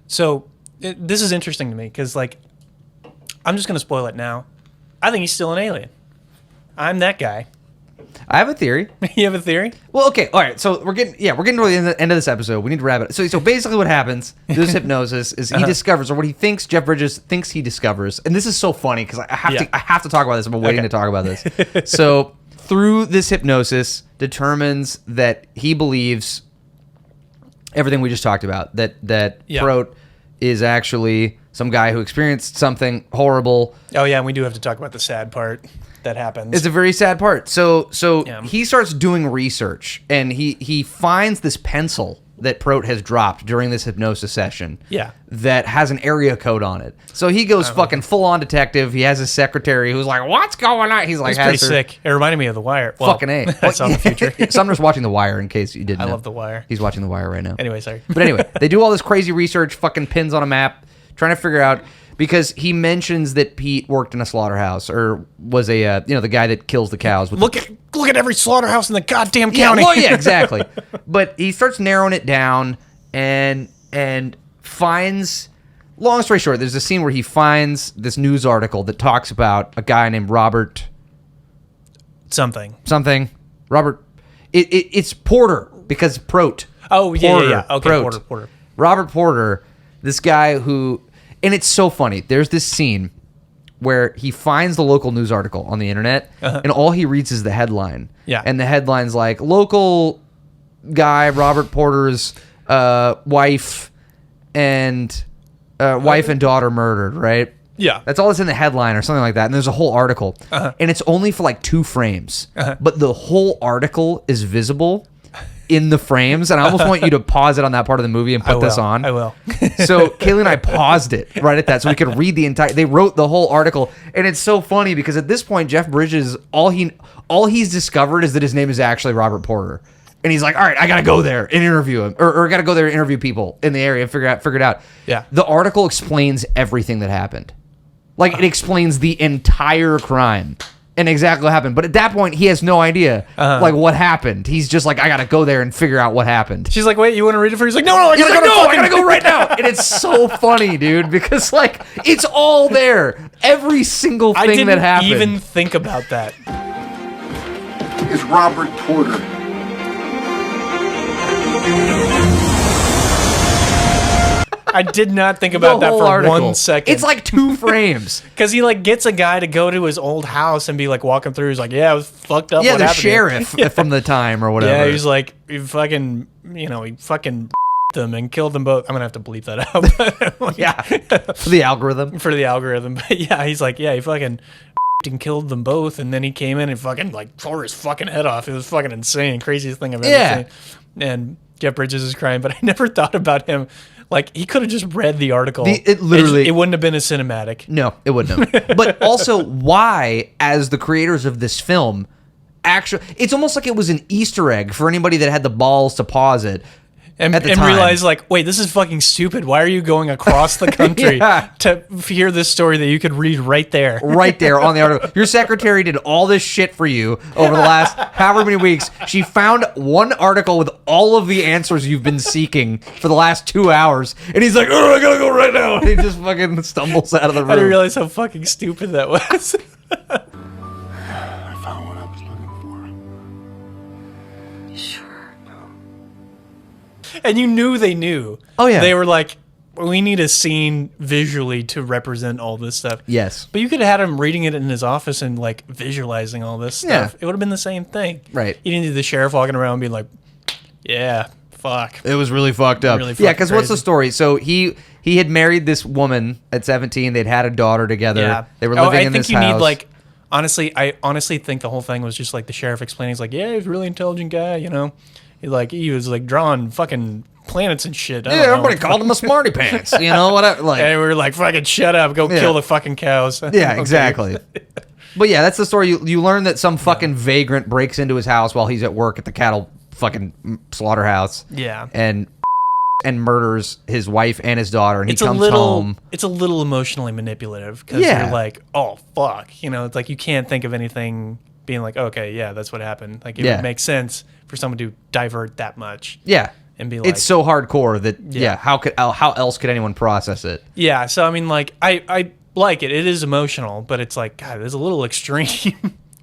So this is interesting to me because, like, I'm just going to spoil it now. I think he's still an alien. I'm that guy. I have a theory. You have a theory? Well, okay, all right. So we're getting to the end of this episode. We need to wrap it up. So basically, what happens? This hypnosis is he discovers, or what he thinks Jeff Bridges thinks he discovers, and this is so funny because I have to talk about this. I've been waiting to talk about this. So through this hypnosis, determines that he believes everything we just talked about. That Prote is actually some guy who experienced something horrible. Oh yeah, and we do have to talk about the sad part that happens. It's a very sad part. So he starts doing research, and he finds this pencil that Prote has dropped during this hypnosis session. Yeah. That has an area code on it. So he goes fucking full on detective. He has his secretary who's like, "What's going on?" He's like, "It's pretty sick." It reminded me of The Wire. Well, fucking A. I saw the future. Sumner's watching The Wire, in case you didn't know. I love The Wire. He's watching The Wire right now. Anyway, sorry. But anyway, they do all this crazy research, fucking pins on a map, trying to figure out, because he mentions that Pete worked in a slaughterhouse, or was a the guy that kills the cows. Look at every slaughterhouse in the goddamn county. Yeah, exactly. But he starts narrowing it down and finds. Long story short, there's a scene where he finds this news article that talks about a guy named Robert something. Robert. It's Porter, because Prote. Oh yeah. Okay, Porter. Robert Porter, this guy who. And it's so funny. There's this scene where he finds the local news article on the internet, and all he reads is the headline. Yeah. And the headline's like, local guy, Robert Porter's wife and daughter murdered, right? Yeah. That's all that's in the headline or something like that. And there's a whole article. And it's only for like 2 frames. But the whole article is visible in the frames, and I almost want you to pause it on that part of the movie and put this on. I will. So Kaylee and I paused it right at that so we could read the entire. They wrote the whole article, and it's so funny because at this point, Jeff Bridges, all he's discovered is that his name is actually Robert Porter, and he's like, all right, I gotta go there and interview him, or I gotta go there and interview people in the area and figure it out. Yeah. The article explains everything that happened, like it explains the entire crime. And exactly what happened. But at that point, he has no idea like what happened. He's just like, I got to go there and figure out what happened. She's like, wait, you want to read it for? He's like, no, I gotta go right now. And it's so funny, dude, because like it's all there. Every single thing that happened. I didn't even think about that. It's Robert Porter. I did not think about that for 1 second. It's like 2 frames. Because he like gets a guy to go to his old house and be like walking through. He's like, yeah, it was fucked up. Yeah, what the happened here?" sheriff from the time or whatever. Yeah, he's like, he fucking them and killed them both. I'm gonna have to bleep that out. Yeah, for the algorithm. But yeah, he's like, yeah, he fucking and killed them both, and then he came in and fucking like tore his fucking head off. It was fucking insane, craziest thing I've ever seen. And Jeff Bridges is crying, but I never thought about him. Like, he could have just read the article. It literally... It wouldn't have been as cinematic. No, it wouldn't have. But also, why, as the creators of this film, actually... It's almost like it was an Easter egg for anybody that had the balls to pause it. And realize, like, wait, this is fucking stupid. Why are you going across the country to hear this story that you could read right there? Right there on the article. Your secretary did all this shit for you over the last however many weeks. She found one article with all of the answers you've been seeking for the last 2 hours. And he's like, oh, I gotta go right now. And he just fucking stumbles out of the room. I didn't realize how fucking stupid that was. I found what I was looking for. Sure. And you knew they knew. Oh, yeah. They were like, we need a scene visually to represent all this stuff. Yes. But you could have had him reading it in his office and like visualizing all this stuff. Yeah. It would have been the same thing. Right. You didn't need the sheriff walking around being like, yeah, fuck. It was really fucked up. Really Yeah, because what's the crazy. story? So he had married this woman at 17. They'd had a daughter together. Yeah. They were living I in think this you house. need like, honestly, I honestly think the whole thing was just like the sheriff explaining. He's like, yeah, he's a really intelligent guy, you know. He was like drawing fucking planets and shit. I don't know. Everybody called him a smarty pants. You know what? Like, and we were like, fucking shut up, go kill the fucking cows. Yeah, Okay. exactly. But yeah, that's the story. You learn that some fucking vagrant breaks into his house while he's at work at the cattle fucking slaughterhouse. Yeah. And murders his wife and his daughter, and It's he comes home. It's a little emotionally manipulative because Yeah. you're like, oh fuck, you know, it's like you can't think of anything being like, okay, yeah, that's what happened. Like it would make sense for someone to divert that much. Yeah. And be like, It's so hardcore that how else could anyone process it? yeah. So I mean, like I like it. It is emotional, but it's like, God, it's a little extreme.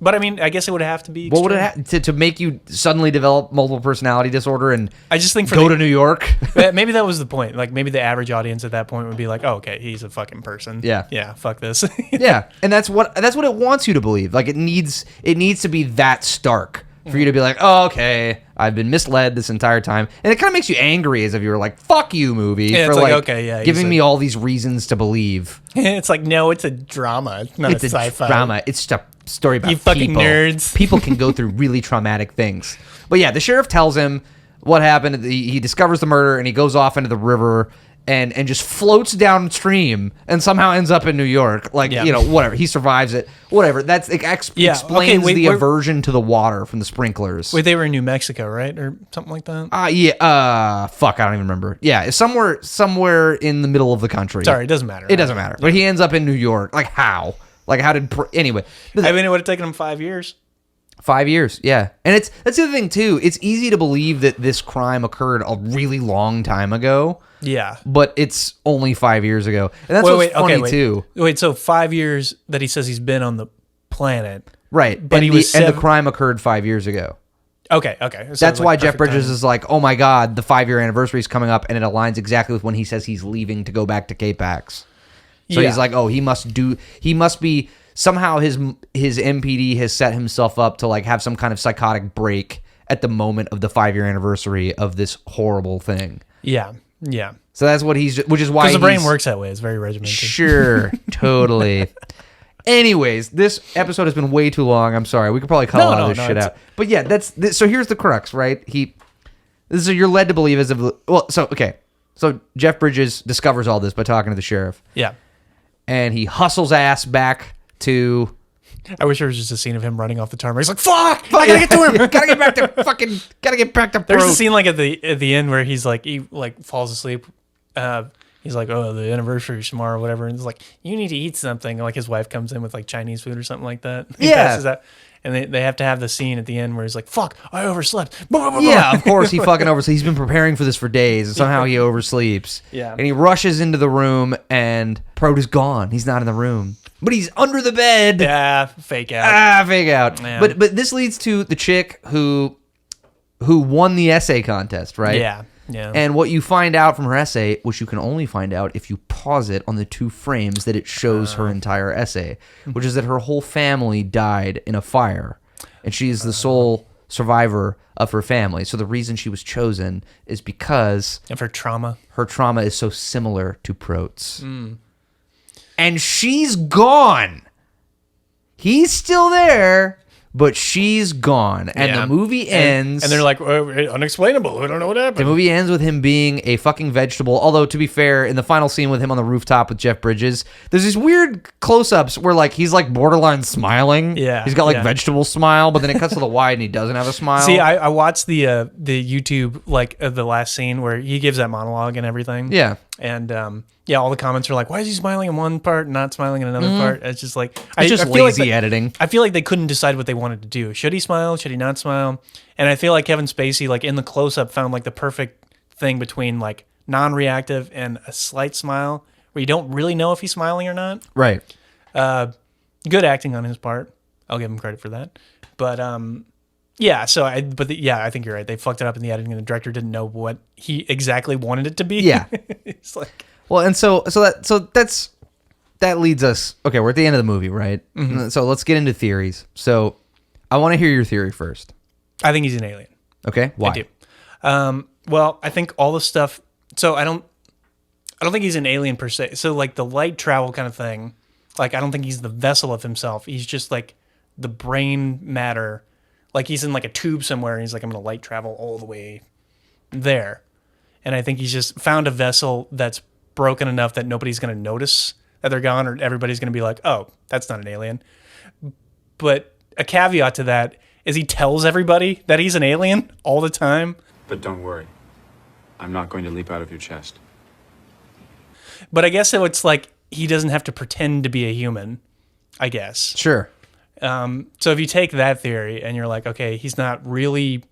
But I mean, I guess it would have to be. What would it have to make you suddenly develop multiple personality disorder and I just think go to New York? Maybe that was the point. Like maybe the average audience at that point would be like, oh, okay, he's a fucking person. Yeah. Yeah. Fuck this. Yeah, and that's what it wants you to believe. Like it needs to be that stark for you to be like, oh, okay, I've been misled this entire time, and it kind of makes you angry as if you were like, fuck you, movie, Yeah, for it's like, like okay, yeah, giving me all these reasons to believe. It's like, no, it's a drama. It's not It's a a sci-fi drama. It's just a story about You fucking people. nerds. People can go through really traumatic things. But yeah, the sheriff tells him what happened. He discovers the murder, and he goes off into the river and just floats downstream and somehow ends up in New York. Like, Yeah. you know, whatever. He survives it. Whatever. That's it explains the aversion to the water from the sprinklers. Wait, they were in New Mexico, right? Or something like that? Yeah. Fuck, I don't even remember. Yeah, it's somewhere in the middle of the country. Sorry, it doesn't matter. It doesn't matter. But he ends up in New York. Like, how? Like, how did... Anyway. I mean, it would have taken him 5 years. 5 years, yeah. And that's the other thing, too. It's easy to believe that this crime occurred a really long time ago. Yeah. But it's only 5 years ago. And that's what's funny, too. Wait, so 5 years that he says he's been on the planet. Right. But and the crime occurred 5 years ago. Okay. So That's like why Jeff perfect Bridges timing. is like, oh my God, the 5-year anniversary is coming up, and it aligns exactly with when he says he's leaving to go back to K-Pax. So Yeah. he's like, oh, he must be, somehow his MPD has set himself up to like have some kind of psychotic break at the moment of the 5-year anniversary of this horrible thing. Yeah. So that's what which is why Because the brain works that way. It's very regimented. Sure, totally. Anyways, this episode has been way too long. I'm sorry. We could probably cut a lot of this shit out. But yeah, so here's the crux, right? You're led to believe so Jeff Bridges discovers all this by talking to the sheriff. Yeah. And he hustles ass back to... I wish there was just a scene of him running off the tarmac. He's like, "Fuck! I gotta get to him! Gotta get back to There's Pro." a scene like at the end where he falls asleep. He's like, "Oh, the anniversary is tomorrow, or whatever." And it's like, "You need to eat something." Like his wife comes in with like Chinese food or something like that. He passes out. And they have to have the scene at the end where he's like, "Fuck! I overslept." Yeah, of course he fucking oversleeps. He's been preparing for this for days, and somehow he oversleeps. Yeah. And he rushes into the room, and Prote's gone. He's not in the room. But he's under the bed. Yeah, fake out. Fake out. Yeah. But this leads to the chick who won the essay contest, right? Yeah. Yeah. And what you find out from her essay, which you can only find out if you pause it on the 2 frames that it shows her entire essay, which is that her whole family died in a fire, and she is the sole survivor of her family. So the reason she was chosen is because of her trauma. Her trauma is so similar to Prote's. And she's gone. He's still there, but she's gone. And the movie ends... And they're like, unexplainable. We don't know what happened. The movie ends with him being a fucking vegetable. Although, to be fair, in the final scene with him on the rooftop with Jeff Bridges, there's these weird close-ups where like he's like borderline smiling. Yeah. He's got like vegetable smile, but then it cuts to the wide and he doesn't have a smile. See, I watched the YouTube, like, of the last scene where he gives that monologue and everything. Yeah. And, all the comments are like, why is he smiling in one part and not smiling in another part? It's just like... It's just I feel lazy like editing. I feel like they couldn't decide what they wanted to do. Should he smile? Should he not smile? And I feel like Kevin Spacey, like, in the close-up, found, like, the perfect thing between, like, non-reactive and a slight smile, where you don't really know if he's smiling or not. Right. Good acting on his part. I'll give him credit for that. But, yeah, so I think you're right. They fucked it up in the editing, and the director didn't know what he exactly wanted it to be. Yeah. It's like... Well, and so that leads us. Okay, we're at the end of the movie, right? Mm-hmm. So let's get into theories. So I want to hear your theory first. I think he's an alien. Okay, why? I do. Well, I think all the stuff. So I don't think he's an alien per se. So like the light travel kind of thing. Like I don't think he's the vessel of himself. He's just like the brain matter. Like he's in like a tube somewhere, and he's like, I'm gonna light travel all the way there. And I think he's just found a vessel that's broken enough that nobody's going to notice that they're gone, or everybody's going to be like, oh, that's not an alien. But a caveat to that is he tells everybody that he's an alien all the time. But don't worry. I'm not going to leap out of your chest. But I guess so it's like he doesn't have to pretend to be a human, I guess. Sure. So if you take that theory and you're like, okay, he's not really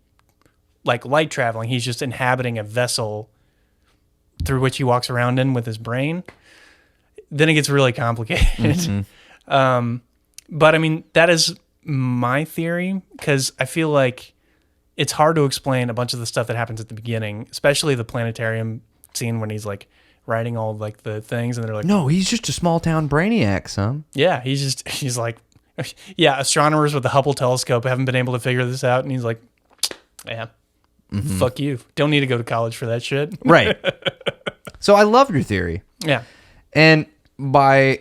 like light traveling, he's just inhabiting a vessel through which he walks around in with his brain, then it gets really complicated. Mm-hmm. But I mean, that is my theory, because I feel like it's hard to explain a bunch of the stuff that happens at the beginning, especially the planetarium scene when he's like writing all like the things, and they're like, no, he's just a small town brainiac, son. Yeah, he's like, yeah, astronomers with the Hubble telescope haven't been able to figure this out, and he's like, yeah. Mm-hmm. Fuck you. Don't need to go to college for that shit. Right. So I love your theory. Yeah. And by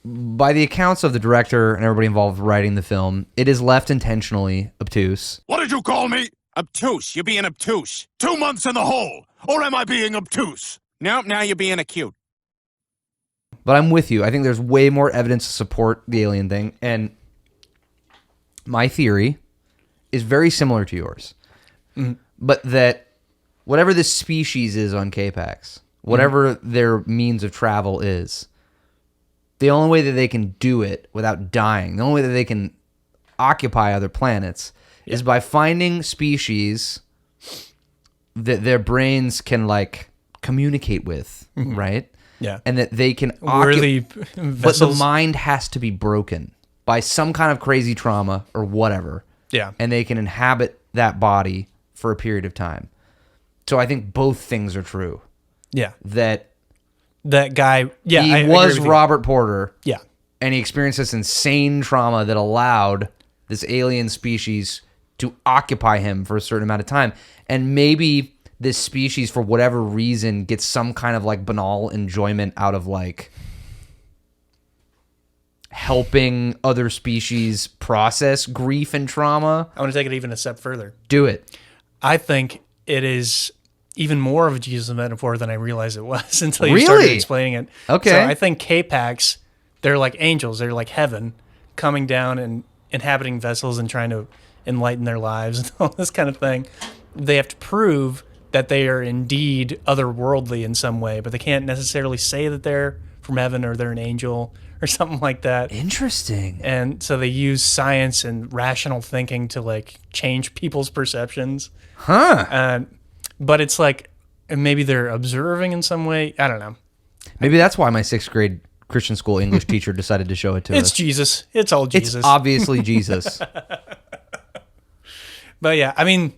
the accounts of the director and everybody involved writing the film, it is left intentionally obtuse. What did you call me? Obtuse. You're being obtuse. 2 months in the hole. Or am I being obtuse? Nope, now you're being acute. But I'm with you. I think there's way more evidence to support the alien thing. And my theory is very similar to yours. Mm. But that whatever this species is on K-Pax, whatever their means of travel is, the only way that they can do it without dying, the only way that they can occupy other planets is by finding species that their brains can like communicate with, right? Yeah. And that they can worthy but the mind has to be broken by some kind of crazy trauma or whatever. Yeah. And they can inhabit that body for a period of time. So I think both things are true. Yeah. That guy, yeah, he I was agree with Robert Porter. Yeah. And he experienced this insane trauma that allowed this alien species to occupy him for a certain amount of time. And maybe this species, for whatever reason, gets some kind of like banal enjoyment out of like helping other species process grief and trauma. I want to take it even a step further. Do it. I think it is even more of a Jesus metaphor than I realized it was until you started explaining it. Okay. So I think K-Pax, they're like angels. They're like heaven coming down and inhabiting vessels and trying to enlighten their lives and all this kind of thing. They have to prove that they are indeed otherworldly in some way, but they can't necessarily say that they're from heaven or they're an angel or something like that. Interesting. And so they use science and rational thinking to like change people's perceptions. Huh. But it's like maybe they're observing in some way. I don't know. Maybe that's why my 6th grade Christian school English teacher decided to show it to us. It's Jesus. It's all Jesus. It's obviously Jesus. But yeah, I mean,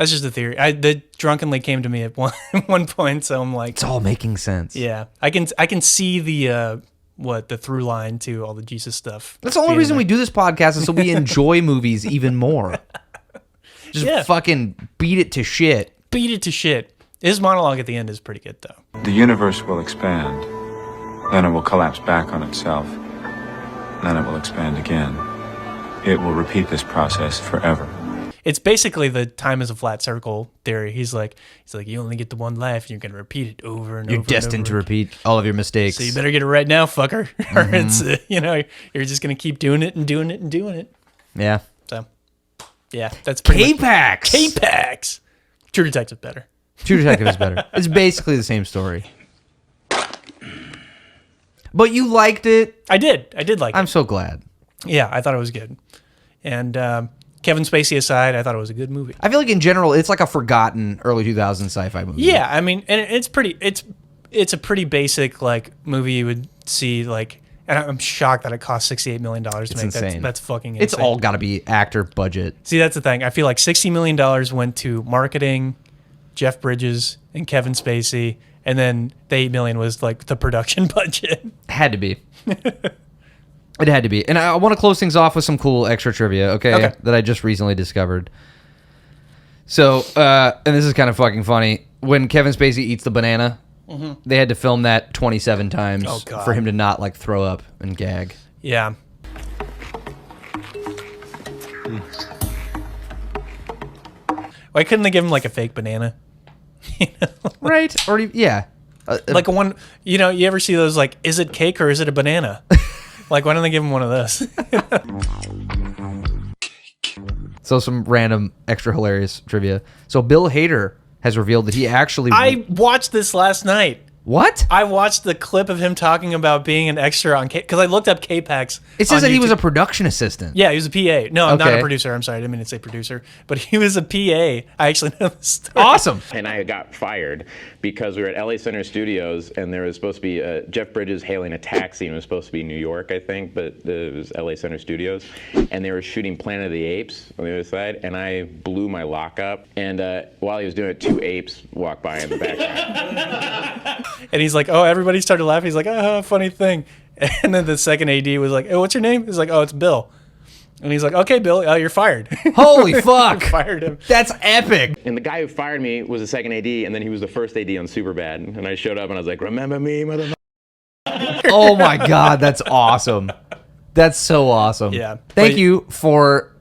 That's just a theory. The drunkenly came to me at one point, so I'm like, it's all making sense. Yeah, I can see the through line to all the Jesus stuff. That's the only reason we do this podcast is so we enjoy movies even more. Just fucking beat it to shit. Beat it to shit. His monologue at the end is pretty good, though. The universe will expand, then it will collapse back on itself, then it will expand again. It will repeat this process forever. It's basically the time is a flat circle theory. He's like, you only get the one life, and you're gonna repeat it over and over. You're destined to repeat all of your mistakes. So you better get it right now, fucker, or it's you're just gonna keep doing it and doing it and doing it. Yeah. So, yeah, that's pretty K-Pax. K-Pax. True Detective better. True Detective is better. It's basically the same story. But you liked it. I did like it. I'm so glad. Yeah, I thought it was good. And Kevin Spacey aside, I thought it was a good movie. I feel like in general, it's like a forgotten early 2000s sci-fi movie. Yeah, I mean, and it's a pretty basic like movie you would see like, and I'm shocked that it cost $68 million to make. Insane. That's fucking insane. It's all got to be actor budget. See, that's the thing. I feel like $60 million went to marketing, Jeff Bridges and Kevin Spacey, and then the $8 million was like the production budget. Had to be. It had to be. And I want to close things off with some cool extra trivia, okay? That I just recently discovered. So, and this is kind of fucking funny. When Kevin Spacey eats the banana, they had to film that 27 times for him to not like throw up and gag. Yeah. Why couldn't they give him like a fake banana? Right? Or yeah. Like a one, you ever see those like, is it cake or is it a banana? Like, why don't they give him one of those? So some random extra hilarious trivia. So Bill Hader has revealed that he actually... I watched this last night. What? I watched the clip of him talking about being an extra on because I looked up K-Pax. It says that YouTube. he was a production assistant. Yeah, he was a PA. No, I'm not a producer. I'm sorry, I didn't mean to say producer, but he was a PA. I actually know this story. Awesome. And I got fired because we were at LA Center Studios, and there was supposed to be Jeff Bridges hailing a taxi, and it was supposed to be New York, I think, but it was LA Center Studios, and they were shooting Planet of the Apes on the other side, and I blew my lock up, and while he was doing it, 2 apes walked by in the background. And he's like, oh, everybody started laughing. He's like, oh, funny thing. And then the second AD was like, oh, what's your name? He's like, oh, it's Bill. And he's like, okay, Bill, you're fired. Holy fuck. Fired him. That's epic. And the guy who fired me was the second AD, and then he was the first AD on Superbad. And I showed up and I was like, remember me, motherfucker? Oh my God, that's awesome. That's so awesome. Yeah. Thank you for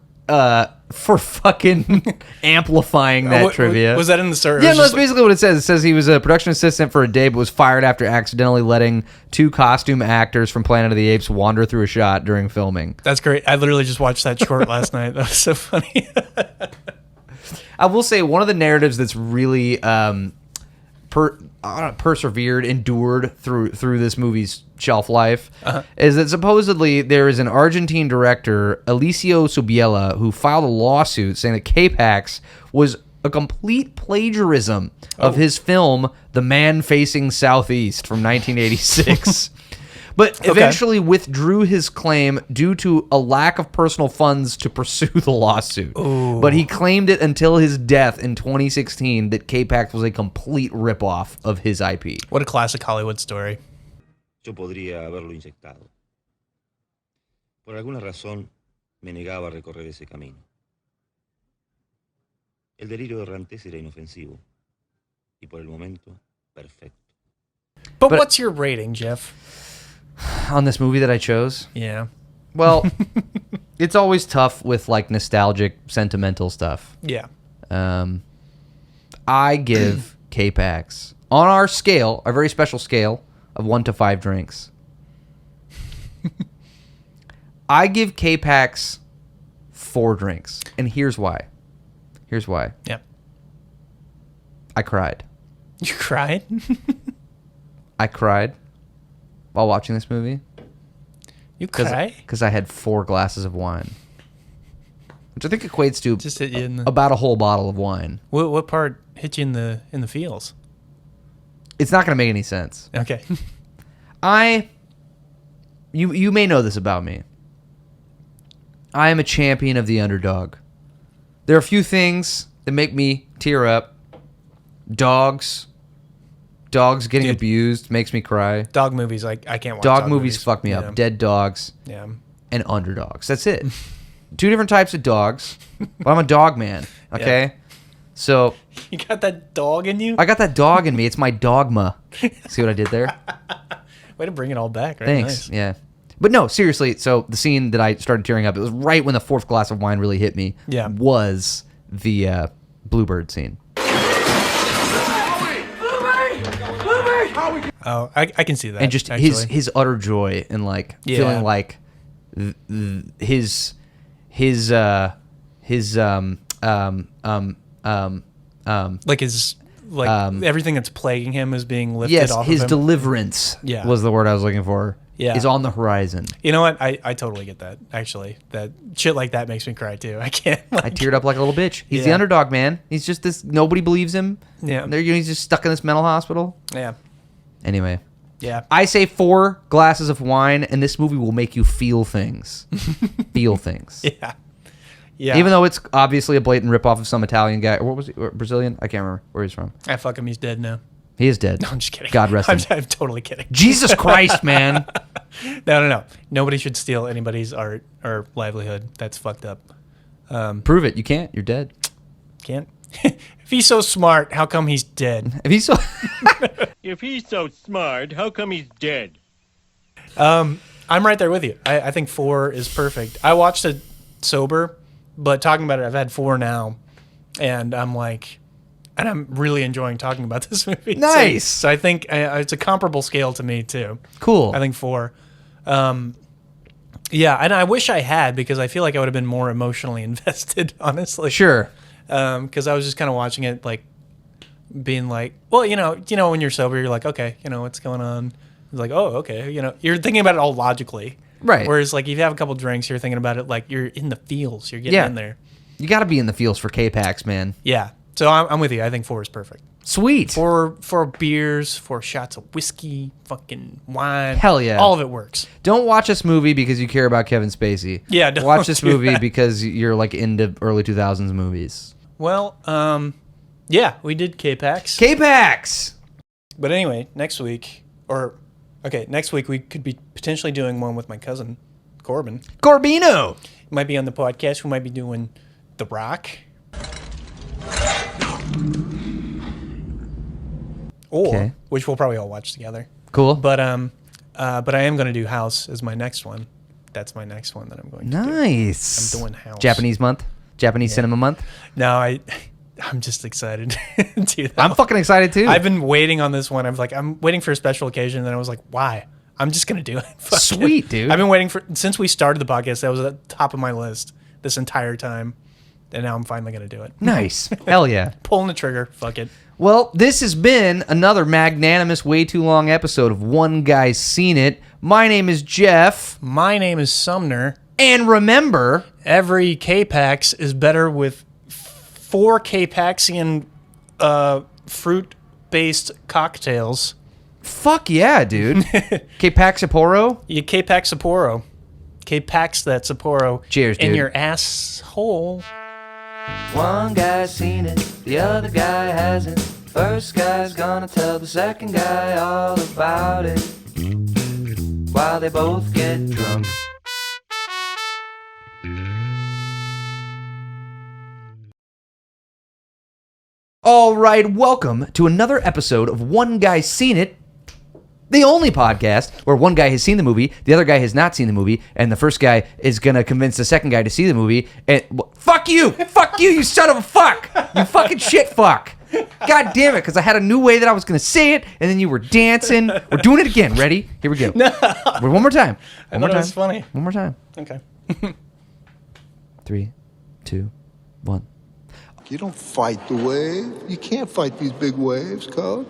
fucking amplifying that trivia. Was that in the story? Yeah, no, that's basically what it says. It says he was a production assistant for a day, but was fired after accidentally letting 2 costume actors from Planet of the Apes wander through a shot during filming. That's great. I literally just watched that short last night. That was so funny. I will say one of the narratives that's really persevered, endured through this movie's shelf life is that supposedly there is an Argentine director, Eliseo Subiela, who filed a lawsuit saying that K-Pax was a complete plagiarism of his film The Man Facing Southeast from 1986. But eventually withdrew his claim due to a lack of personal funds to pursue the lawsuit. Ooh. But he claimed it until his death in 2016 that K-Pax was a complete ripoff of his IP. What a classic Hollywood story. Yo podría haberlo inyectado. Por alguna razón me negaba a recorrer ese camino. El delirio de errantez era inofensivo y por el momento perfecto. But what's your rating, Jeff? On this movie that I chose? Yeah. Well, it's always tough with like nostalgic, sentimental stuff. Yeah. I give K-Pax on our scale, our very special scale of 1 to 5 drinks. I give K-Pax 4 drinks, and here's why. Here's why. Yeah. I cried. You cried? I cried while watching this movie. You cry? Because I had 4 glasses of wine, which I think equates to just hit you in the... about a whole bottle of wine. What part hit you in the feels? It's not going to make any sense. Okay. You may know this about me. I am a champion of the underdog. There are a few things that make me tear up. Dogs getting abused makes me cry. Dog movies, I can't watch. Dog movies fuck me up. Dead dogs. Yeah. And underdogs. That's it. 2 different types of dogs. But I'm a dog man. Okay. Yeah. So you got that dog in you? I got that dog in me. It's my dogma. See what I did there? Way to bring it all back. Right? Thanks. Nice. Yeah. But no, seriously. So the scene that I started tearing up, it was right when the 4th glass of wine really hit me. Yeah. Was the Bluebird scene. Oh, I can see that. And just his utter joy and like feeling like his everything that's plaguing him is being lifted off of him. His deliverance was the word I was looking for. Yeah. Is on the horizon. You know what? I totally get that, actually. That shit like that makes me cry, too. I can't. I teared up like a little bitch. He's the underdog, man. He's just this, nobody believes him. Yeah. He's just stuck in this mental hospital. Yeah. Anyway. Yeah. I say 4 glasses of wine, and this movie will make you feel things. Feel things. Yeah. Yeah. Even though it's obviously a blatant ripoff of some Italian guy. Or what was he? Or Brazilian? I can't remember where he's from. Fuck him. He's dead now. He is dead. No, I'm just kidding. God rest him. I'm totally kidding. Jesus Christ, man. No. Nobody should steal anybody's art or livelihood. That's fucked up. Prove it. You can't. You're dead. Can't. If he's so smart, how come he's dead? If he's so smart, how come he's dead? I'm right there with you. I think 4 is perfect. I watched it sober, but talking about it, I've had 4 now, and I'm really enjoying talking about this movie. Nice. So I think it's a comparable scale to me too. Cool. I think 4. Yeah, and I wish I had, because I feel like I would have been more emotionally invested, honestly. Sure. Because I was just kind of watching it, like being like, well, you know, when you're sober, you're like, okay, what's going on? It's like, oh, okay, you're thinking about it all logically, right? Whereas, like, if you have a couple drinks, you're thinking about it like you're in the feels, you're getting in there. You got to be in the feels for K-Pax, man. Yeah. So I'm with you. I think 4 is perfect. Sweet. 4 beers, 4 shots of whiskey, fucking wine. Hell yeah. All of it works. Don't watch this movie because you care about Kevin Spacey. Yeah, don't watch this do movie that. because you're like into early 2000s movies. Well, yeah, we did K-Pax. K-Pax! But anyway, next week we could be potentially doing one with my cousin, Corbin. Corbino! He might be on the podcast. We might be doing The Rock. Or, which we'll probably all watch together. Cool. But I am going to do House as my next one. That's my next one that I'm going to do. Nice. I'm doing House. Japanese month? Japanese cinema month? No, I'm just excited to do that. I'm fucking excited too. I've been waiting on this one. I'm waiting for a special occasion, and then I was like, why? I'm just going to do it. Fuck Sweet, it. dude. I've been waiting since we started the podcast. That was at the top of my list this entire time. And now I'm finally going to do it. Nice. Hell yeah. Pulling the trigger. Fuck it. Well, this has been another magnanimous, way too long episode of One Guy's Seen It. My name is Jeff. My name is Sumner. And remember, every K-Pax is better with 4 K-Paxian fruit-based cocktails. Fuck yeah, dude. K-Pax Sapporo? Yeah, K-Pax Sapporo. K-Pax that Sapporo. Cheers, dude. In your asshole. One guy's seen it, the other guy hasn't. First guy's gonna tell the second guy all about it while they both get drunk. All right, welcome to another episode of One Guy's Seen It, the only podcast where one guy has seen the movie, the other guy has not seen the movie, and the first guy is going to convince the second guy to see the movie. And fuck you! Fuck you, you son of a fuck! You fucking shit fuck! God damn it, because I had a new way that I was going to say it, and then you were dancing. We're doing it again. Ready? Here we go. No. One more time. One more time. That's funny. One more time. Okay. 3, 2, 1. You don't fight the wave. You can't fight these big waves, Code.